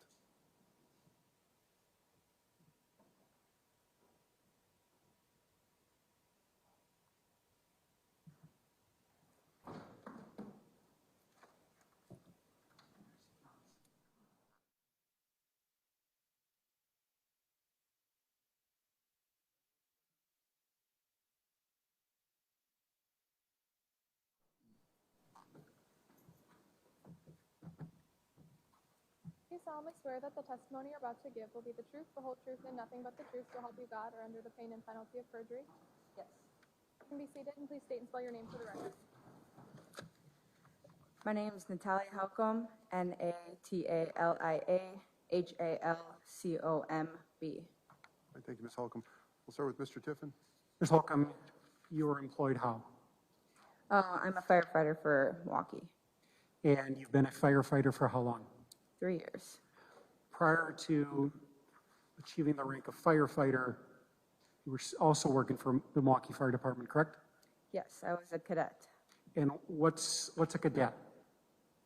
Do you solemnly swear that the testimony you're about to give will be the truth, the whole truth, and nothing but the truth, so help you God, or under the pain and penalty of perjury? Yes. You can be seated, and please state and spell your name for the record. My name is Natalia Halcomb, Nataliahalcomb. Thank you, Ms. Holcomb. We'll start with Mr. Tiffin. Ms. Holcomb, you were employed how? I'm a firefighter for Milwaukee. And you've been a firefighter for how long? 3 years. Prior to achieving the rank of firefighter, you were also working for the Milwaukee Fire Department, correct? Yes, I was a cadet. And what's a cadet?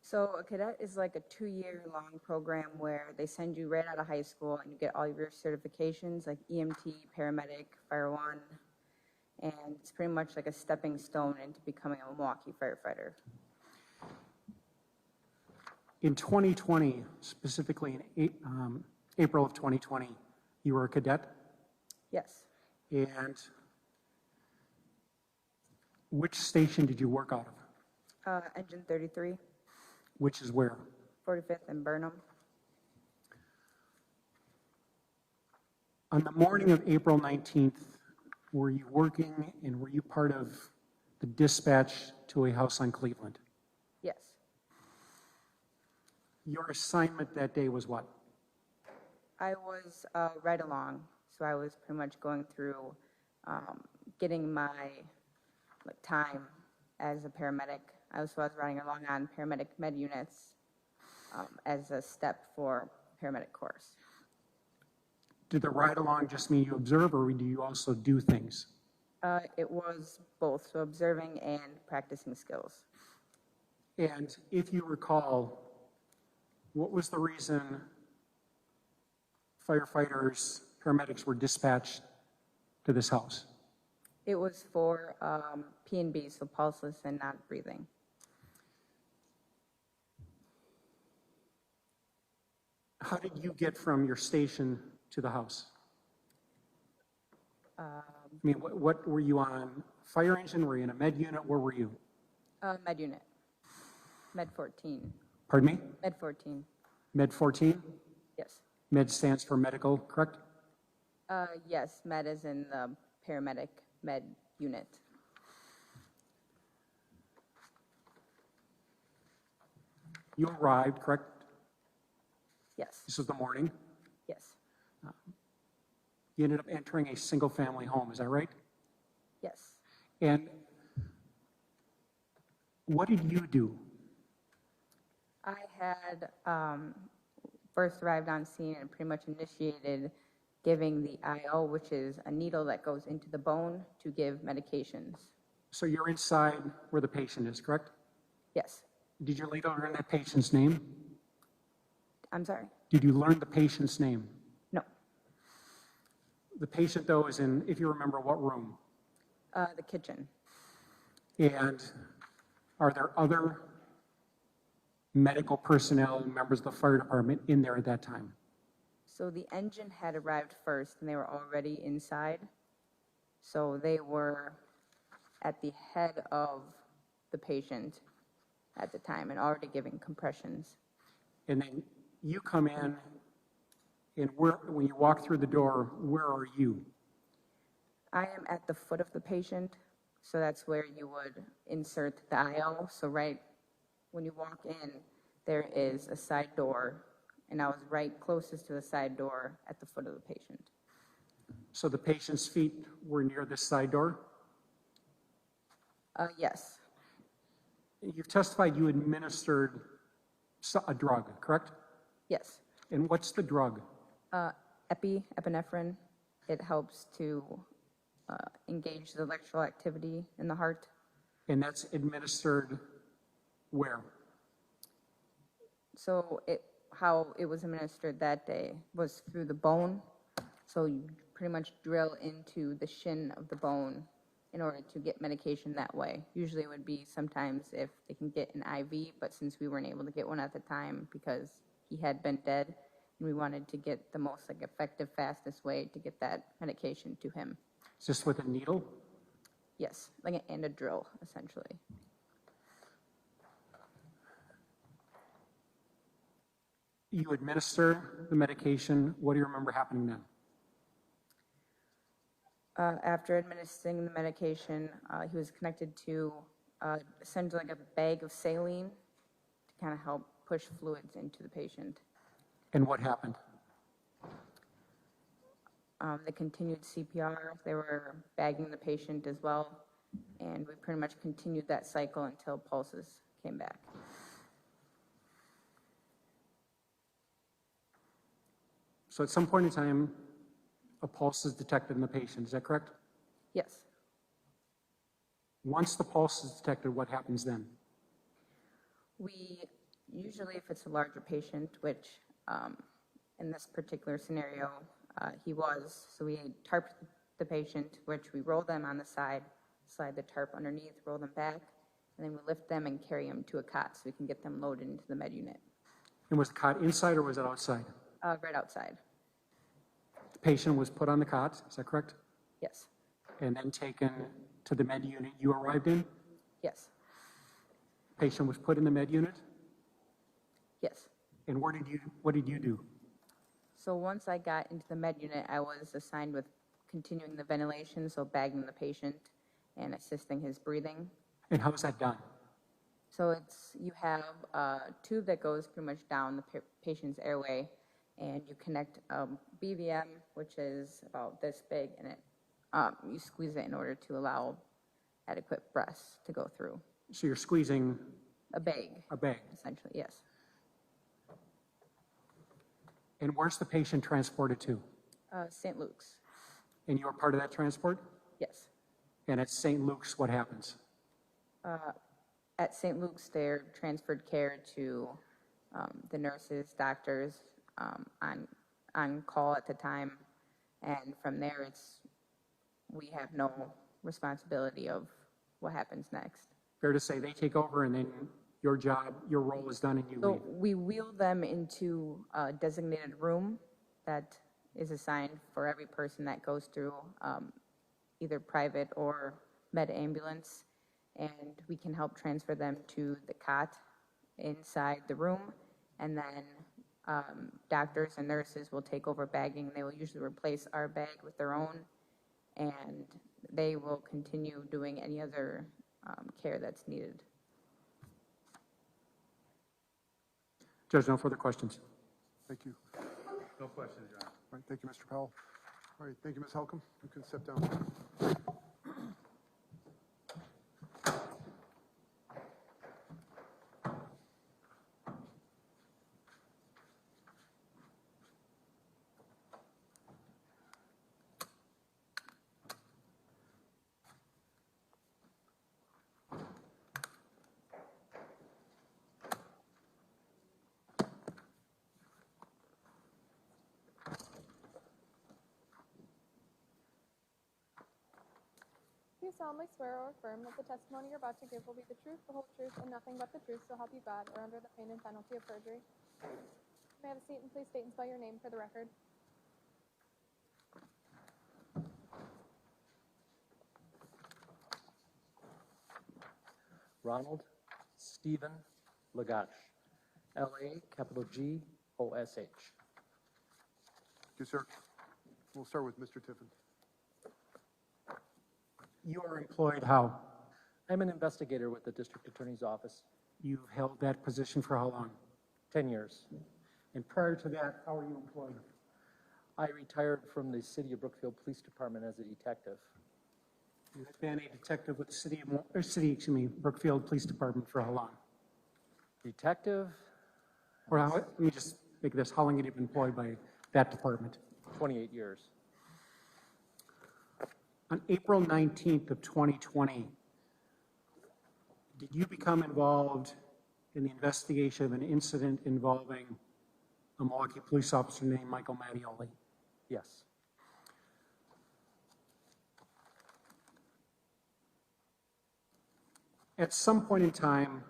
So a cadet is like a 2-year-long program where they send you right out of high school and you get all of your certifications like EMT, paramedic, Fire One, and it's pretty much like a stepping stone into becoming a Milwaukee firefighter. In 2020, specifically in April of 2020, you were a cadet? Yes. And which station did you work out of? Engine 33, Which is where? 45th and Burnham. On the morning of April 19th, were you working and were you part of the dispatch to a house on Cleveland? Yes. Your assignment that day was what? I was right along, so I was pretty much going through getting my time as a paramedic. I was running along on paramedic med units as a step for paramedic course. Did the ride along just mean you observe, or do you also do things? It was both, so observing and practicing skills. And if you recall, what was the reason firefighters, paramedics were dispatched to this house? It was for P&B, so pulseless and not breathing. How did you get from your station to the house? I mean, what were you on? Fire engine? Were you in a med unit? Where were you? Med unit. Med 14. Pardon me? Med 14. Med 14? Yes. Med stands for medical, correct? Yes, med is in the paramedic med unit. You arrived, correct? Yes. This was the morning. Yes. You ended up entering a single-family home, is that right? Yes. And what did you do? I had first arrived on scene and pretty much initiated giving the IO, which is a needle that goes into the bone to give medications. So you're inside where the patient is, correct? Yes. Did you later learn that patient's name? I'm sorry? Did you learn the patient's name? No. The patient, though, is in, if you remember, what room? The kitchen. And are there other medical personnel, members of the fire department in there at that time? So the engine had arrived first and they were already inside. So they were at the head of the patient at the time and already giving compressions. And then you come in, and when you walk through the door, where are you? I am at the foot of the patient, so that's where you would insert the IO. So right when you walk in, there is a side door, and I was right closest to the side door at the foot of the patient. So the patient's feet were near this side door? Yes. You've testified you administered a drug, correct? Yes. And what's the drug? Epinephrine. It helps to engage the electrical activity in the heart. And that's administered where? So how it was administered that day was through the bone. So you pretty much drill into the shin of the bone in order to get medication that way. Usually it would be sometimes if they can get an IV, but since we weren't able to get one at the time because he had been dead, and we wanted to get the most effective, fastest way to get that medication to him. Is this with a needle? Yes, and a drill, essentially. You administer the medication. What do you remember happening then? After administering the medication, he was connected to essentially a bag of saline to kind of help push fluids into the patient. And what happened? They continued CPR. They were bagging the patient as well, and we pretty much continued that cycle until pulses came back. So at some point in time, a pulse is detected in the patient, is that correct? Yes. Once the pulse is detected, what happens then? We usually, if it's a larger patient, which in this particular scenario, he was, so we tarp the patient, which we roll them on the side, slide the tarp underneath, roll them back, and then we lift them and carry them to a cot so we can get them loaded into the med unit. And was the cot inside or was it outside? Right outside. The patient was put on the cot, is that correct? Yes, and then taken to the med unit you arrived in? yes, Patient was put in the med unit? yes. And what did you do? So once I got into the med unit, I was assigned with continuing the ventilation, so bagging the patient and assisting his breathing. And how is that done? So you have a tube that goes pretty much down the patient's airway, and you connect a BVM, which is about this big, and you squeeze it in order to allow adequate breaths to go through. So you're squeezing A bag, a bag. essentially, yes. And where's the patient transported to? St. Luke's, And you were part of that transport? yes. And at St. Luke's, what happens? At St. Luke's, they're transferred care to the nurses, doctors on call at the time, and from there, we have no responsibility of what happens next. Fair to say they take over and then your role is done and you So leave? we wheel them into a designated room that is assigned for every person that goes through either private or med ambulance, and we can help transfer them to the cot inside the room, and then doctors and nurses will take over bagging. They will usually replace our bag with their own, and they will continue doing any other care that's needed. Judge, no further questions. Thank you. No questions, Your Honor. All right, thank you, Mr. Powell. All right, thank you, Ms. Helcom. You can step down. Do you solemnly swear or affirm that the testimony you're about to give will be the truth, the whole truth, and nothing but the truth, so help you God, or under the pain and penalty of perjury? May I have a seat and please state and spell your name for the record? Ronald Stephen Lagash, L-A-G-O-S-H. Thank you, sir. We'll start with Mr. Tiffin. You are employed how? I'm an investigator with the District Attorney's Office, You've held that position for how long? 10 years. And prior to that, how are you employed? I retired from the City of Brookfield Police Department as a detective. You've been a detective with the Brookfield Police Department for how long? Detective, Or let me just make this, how long have you been employed by that department? 28 years. On April 19th of 2020, did you become involved in the investigation of an incident involving a Milwaukee police officer named Michael Mattioli? Yes. At some point in time,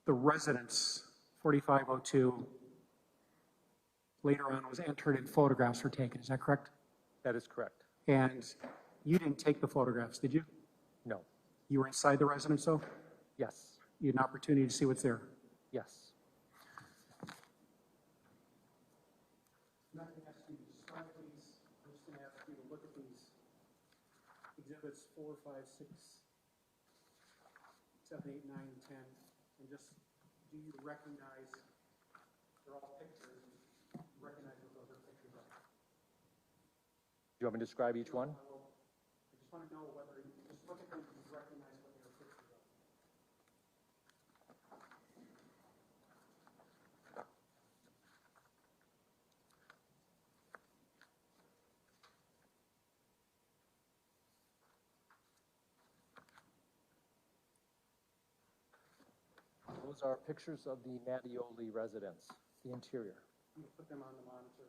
the residence, 4502, later on was entered and photographs were taken. Is that correct? That is correct. And you didn't take the photographs, did you? No. You were inside the residence, though? Yes. You had an opportunity to see what's there? Yes. Nothing has to be described, please. I'm just going to ask you to look at these exhibits 4, 5, 6, 7, 8, 9, 10, and just do you recognize, they're all pictures, and recognize what those are pictures of? Do you want me to describe each one? I just want to know whether you just look at them and you recognize what they are pictures of. Those are pictures of the Mattioli residence, the interior. I'm going to put them on the monitor.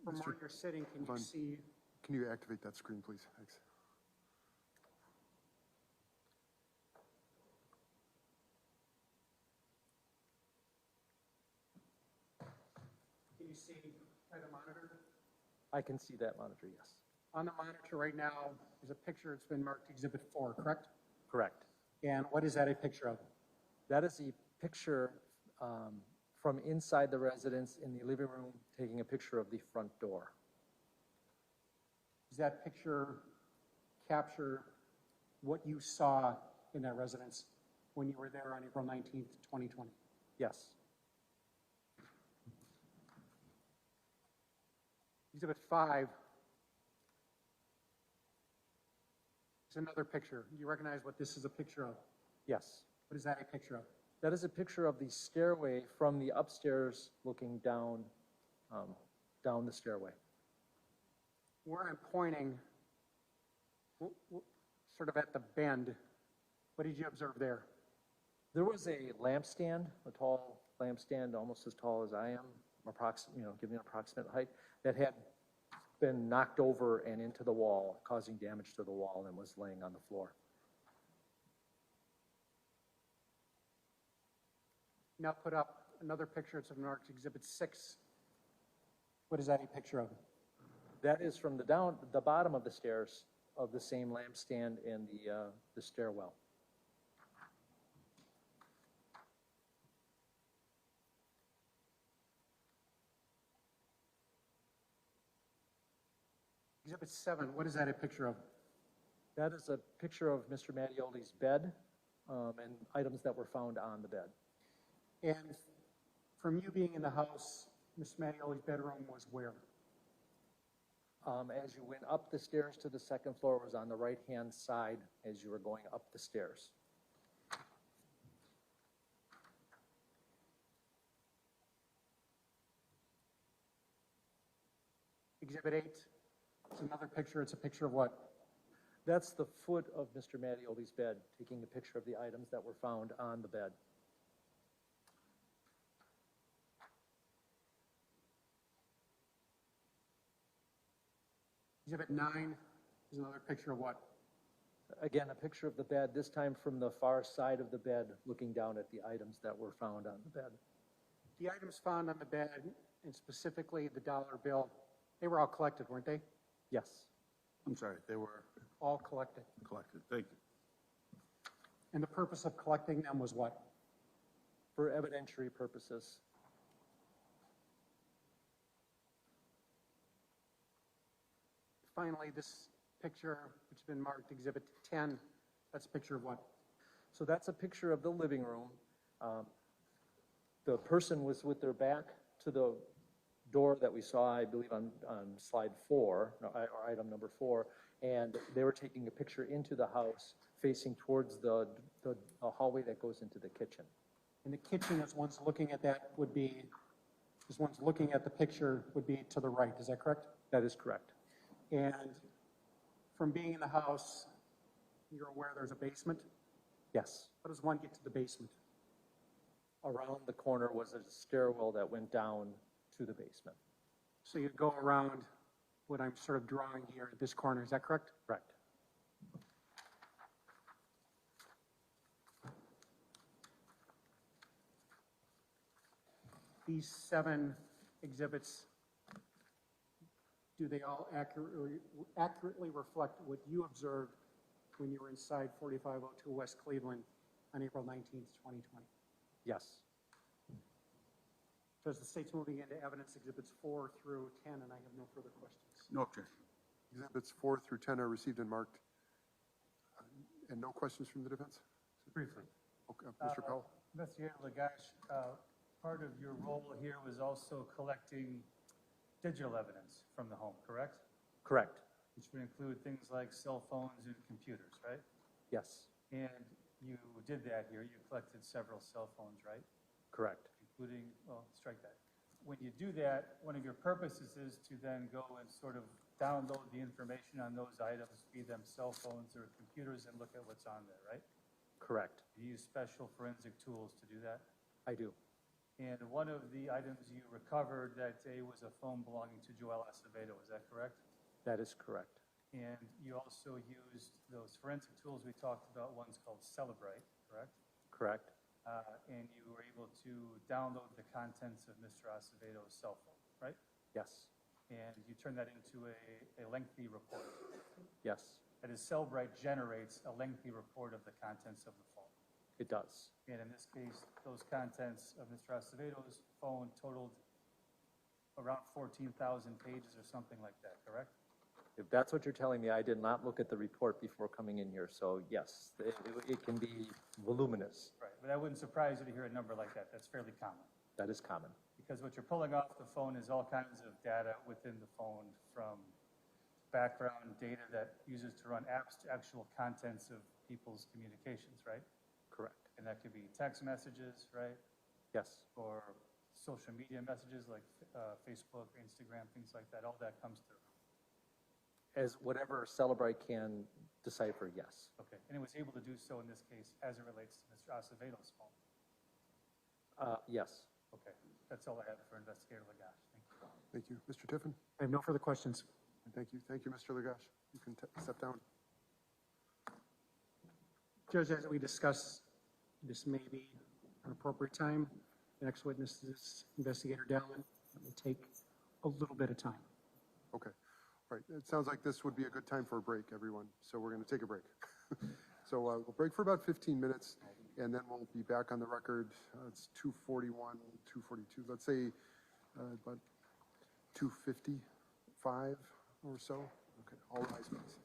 From where you're sitting, can you see? Can Can you activate that screen, please? Thanks. Can you see by the monitor? I can see that monitor, yes. On the monitor right now, there's a picture, it's been marked Exhibit 4, correct? Correct. And what is that a picture of? That is a picture from inside the residence in the living room, taking a picture of the front door. Does that picture capture what you saw in that residence when you were there on April 19th, 2020? Yes. Exhibit 5 is another picture. Do you recognize what this is a picture of? Yes. What is that a picture of? That is a picture of the stairway from the upstairs looking down, down the stairway. Where I'm pointing, sort of at the bend, what did you observe there? There was a lampstand, a tall lampstand, almost as tall as I am, giving an approximate height, that had been knocked over and into the wall, causing damage to the wall, and was laying on the floor. Now put up another picture. It's marked Exhibit 6. What is that a picture of? That is from the bottom of the stairs of the same lampstand and the stairwell. Exhibit 7, what is that a picture of? That is a picture of Mr. Mattioli's bed and items that were found on the bed. And from you being in the house, Mr. Mattioli's bedroom was where? As you went up the stairs to the second floor, it was on the right-hand side as you were going up the stairs. Exhibit 8 is another picture. It's a picture of what? That's the foot of Mr. Mattioli's bed, taking a picture of the items that were found on the bed. Exhibit 9 is another picture of what? Again, a picture of the bed, this time from the far side of the bed, looking down at the items that were found on the bed. The items found on the bed, and specifically the dollar bill, they were all collected, weren't they? Yes. I'm sorry, they were All collected. collected. Thank you. And the purpose of collecting them was what? For evidentiary purposes. Finally, this picture, which has been marked Exhibit 10, that's a picture of what? So that's a picture of the living room. The person was with their back to the door that we saw, I believe, on slide 4, or item number 4, and they were taking a picture into the house facing towards the hallway that goes into the kitchen. And the kitchen, as one's looking at that, would be, as one's looking at the picture, would be to the right, is that correct? That is correct. And from being in the house, you're aware there's a basement? Yes. How does one get to the basement? Around the corner was a stairwell that went down to the basement. So you go around what I'm sort of drawing here at this corner, is that correct? Correct. These 7 exhibits, do they all accurately reflect what you observed when you were inside 4502 West Cleveland on April 19th, 2020? Yes. So as the state's moving into evidence, exhibits 4 through 10, and I have no further questions. No objection. Exhibits 4 through 10 are received and marked. And no questions from the defense? Briefly. Okay, Mr. Powell? Investigator Lagash, part of your role here was also collecting digital evidence from the home, correct? Correct. Which would include things like cell phones and computers, right? Yes. And you did that here. You collected several cell phones, right? Correct. Including, well, strike that. When you do that, one of your purposes is to then go and sort of download the information on those items, be them cell phones or computers, and look at what's on there, right? Correct. You use special forensic tools to do that? I do. And one of the items you recovered that day was a phone belonging to Joel Acevedo, is that correct? That is correct. And you also used those forensic tools we talked about, one's called Celebrite, correct? Correct. And you were able to download the contents of Mr. Acevedo's cell phone, right? Yes. And you turned that into a lengthy report. Yes, That is, Cellbrite generates a lengthy report of the contents of the phone. it does. And in this case, those contents of Mr. Acevedo's phone totaled around 14,000 pages or something like that, correct? If that's what you're telling me, I did not look at the report before coming in here, so yes, it can be voluminous. Right, but that wouldn't surprise you to hear a number like that. That's fairly common. That is common. Because what you're pulling off the phone is all kinds of data within the phone, from background data that uses to run apps to actual contents of people's communications, right? Correct. And that could be text messages, right? Yes, Or social media messages like Facebook, Instagram, things like that. All that comes through. as whatever Celebrite can decipher, yes. Okay, and it was able to do so in this case as it relates to Mr. Acevedo's phone. Yes. Okay, that's all I have for Investigator Lagash. Thank you. Thank you. Mr. Tiffin? I have no further questions. Thank you. Thank you, Mr. Lagash. You can step down. Judge, as we discussed, this may be an appropriate time. The next witness is Investigator Dallin. It will take a little bit of time. Okay. All right. It sounds like this would be a good time for a break, everyone. So we're going to take a break. So we'll break for about 15 minutes, and then we'll be back on the record. It's 2:41, 2:42. Let's say about 2:55 or so. Okay. All rise, please.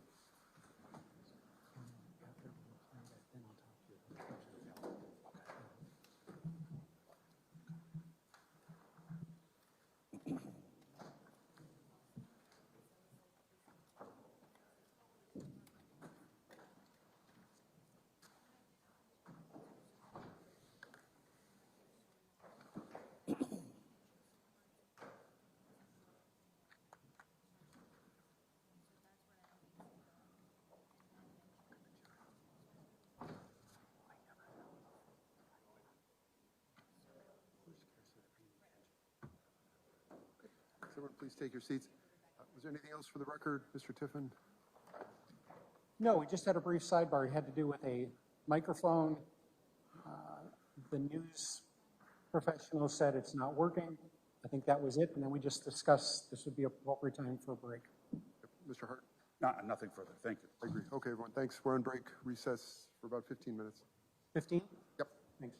Everyone, please take your seats. Was there anything else for the record, Mr. Tiffin? No, we just had a brief sidebar. It had to do with a microphone. The news professional said it's not working. I think that was it. And then we just discussed this would be appropriate time for a break. Mr. Hart? Nothing further. Thank you. I agree. Okay, everyone. Thanks. We're on break. Recess for about 15 minutes. 15? Yep. Thanks.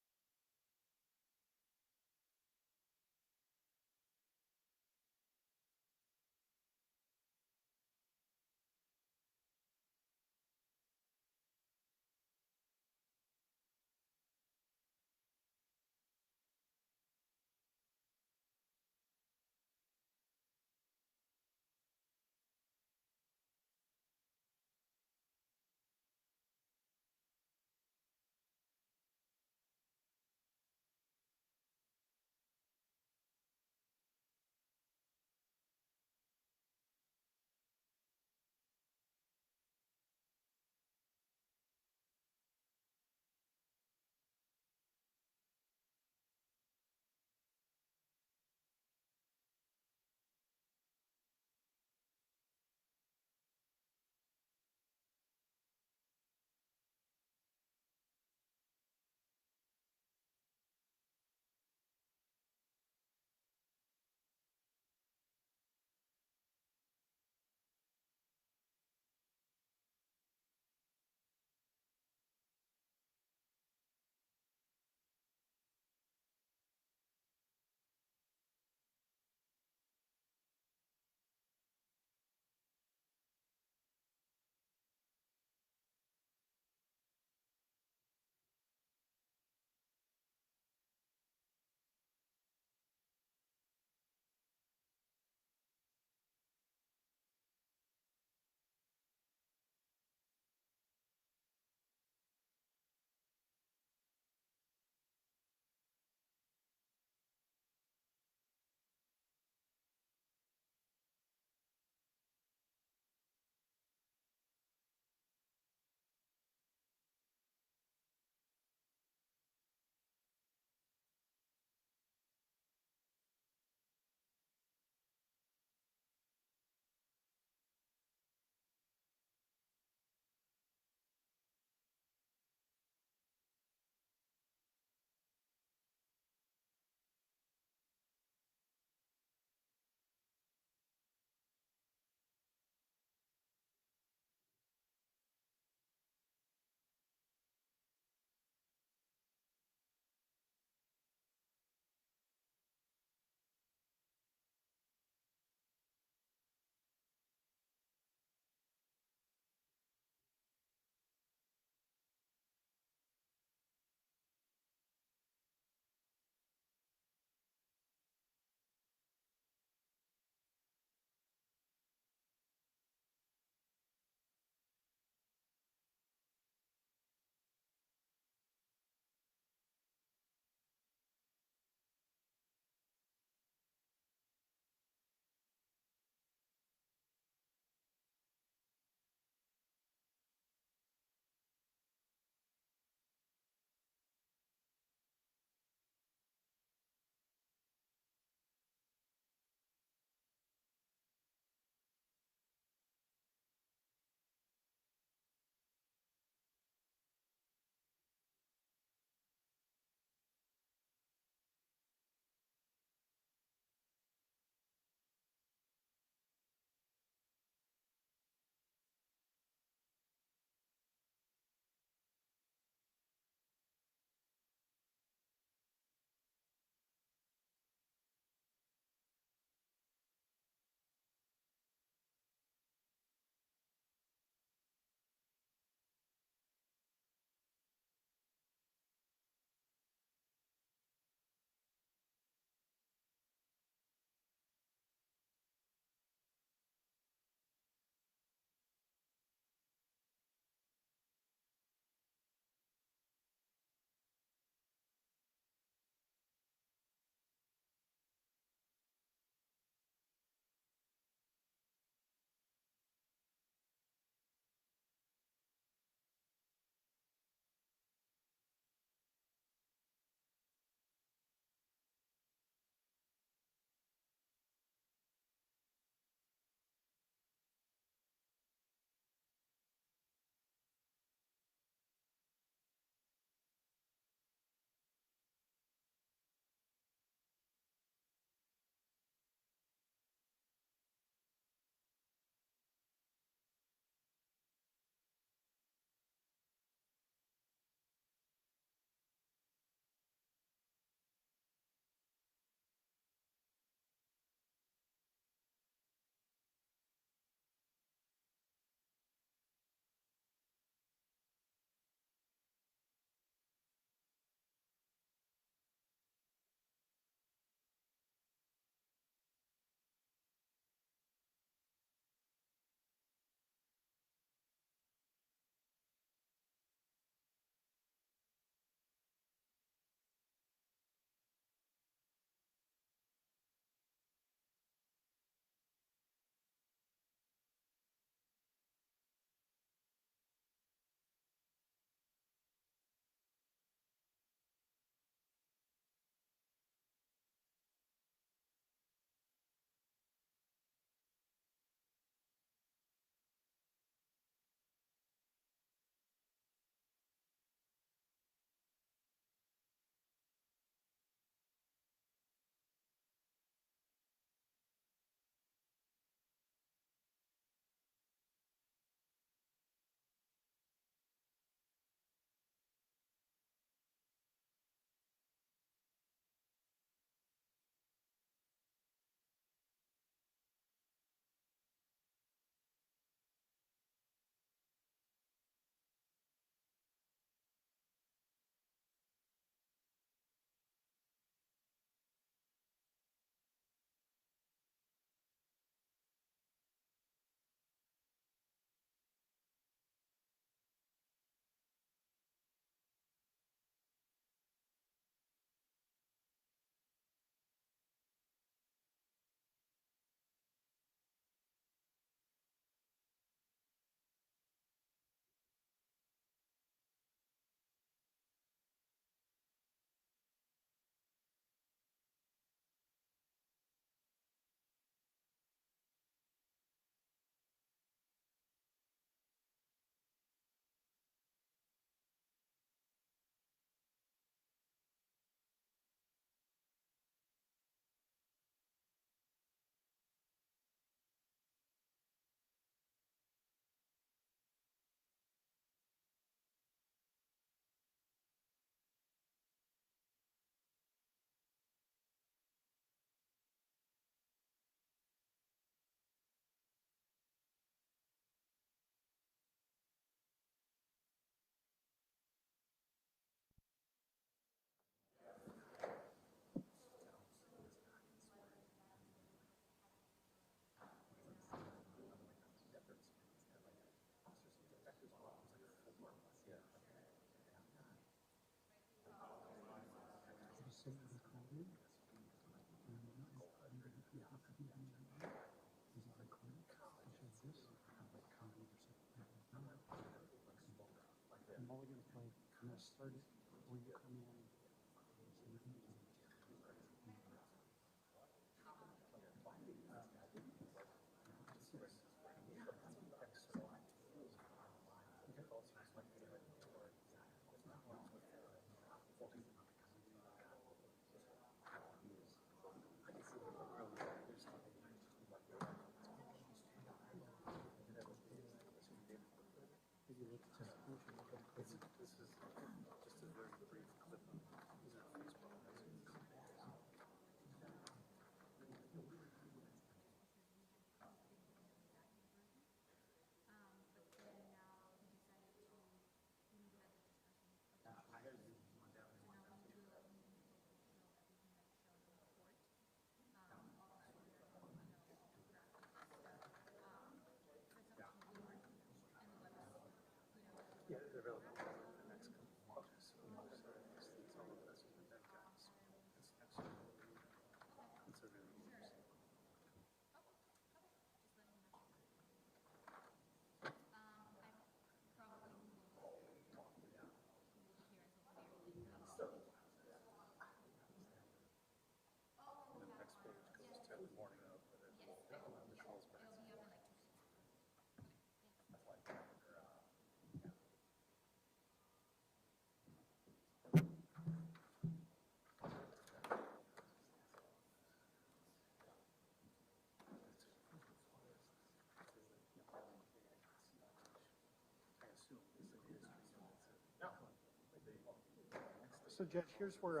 So Judge, here's where,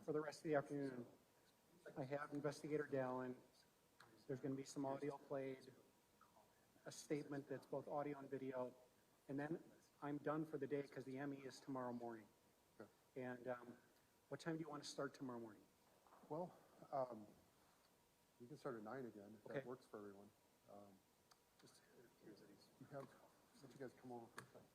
for the rest of the afternoon, I have Investigator Dallin. There's going to be some audio played, a statement that's both audio and video, and then I'm done for the day because the ME is tomorrow morning. Okay. And what time do you want to start tomorrow morning? Well, we can start at 9 again, if Okay. that works for everyone. You have, since you guys come over for a second.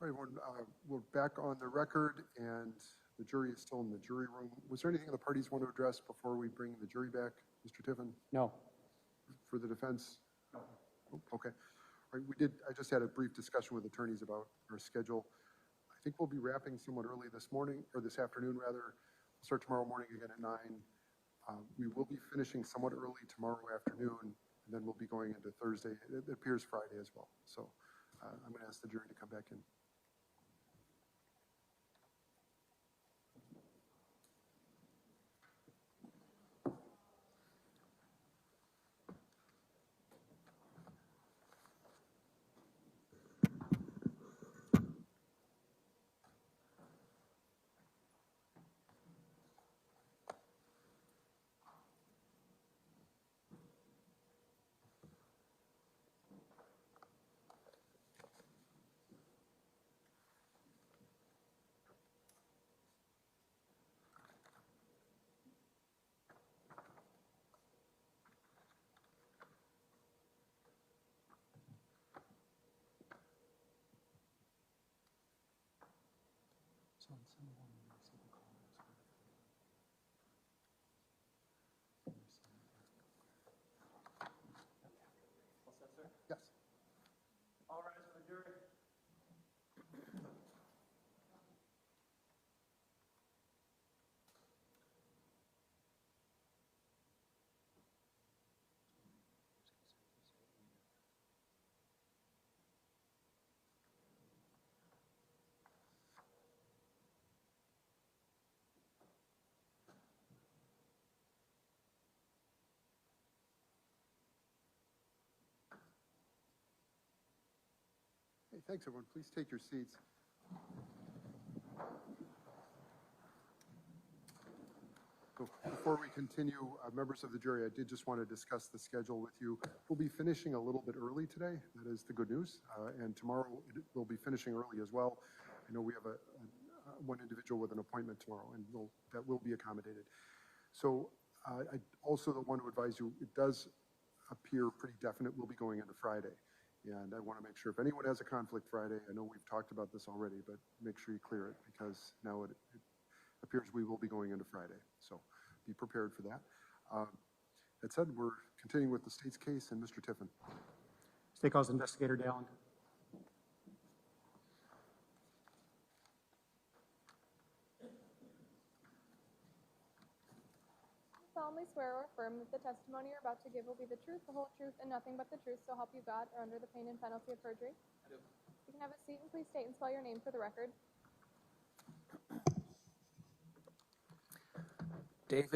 All right, everyone, we're back on the record, and the jury is still in the jury room. Was there anything the parties want to address before we bring the jury back? Mr. Tiffin? No. For the defense? No. Okay. All right, I just had a brief discussion with attorneys about our schedule. I think we'll be wrapping somewhat early this morning, or this afternoon, rather. We'll start tomorrow morning again at 9. We will be finishing somewhat early tomorrow afternoon, and then we'll be going into Thursday. It appears Friday as well. So I'm going to ask the jury to come back in. Yes. All rise for the jury. Hey, thanks, everyone. Please take your seats. So before we continue, members of the jury, I did just want to discuss the schedule with you. We'll be finishing a little bit early today. That is the good news. And tomorrow we'll be finishing early as well. I know we have one individual with an appointment tomorrow, and that will be accommodated. So I also want to advise you, it does appear pretty definite we'll be going into Friday. And I want to make sure if anyone has a conflict Friday, I know we've talked about this already, but make sure you clear it because now it appears we will be going into Friday. So be prepared for that. That said, we're continuing with the state's case and Mr. Tiffin. State calls Investigator Dallin. Solemnly swear or affirm that the testimony you're about to give will be the truth, the whole truth, and nothing but the truth, so help you God, or under the pain and penalty of perjury? I do. You can have a seat and please state and spell your name for the record. David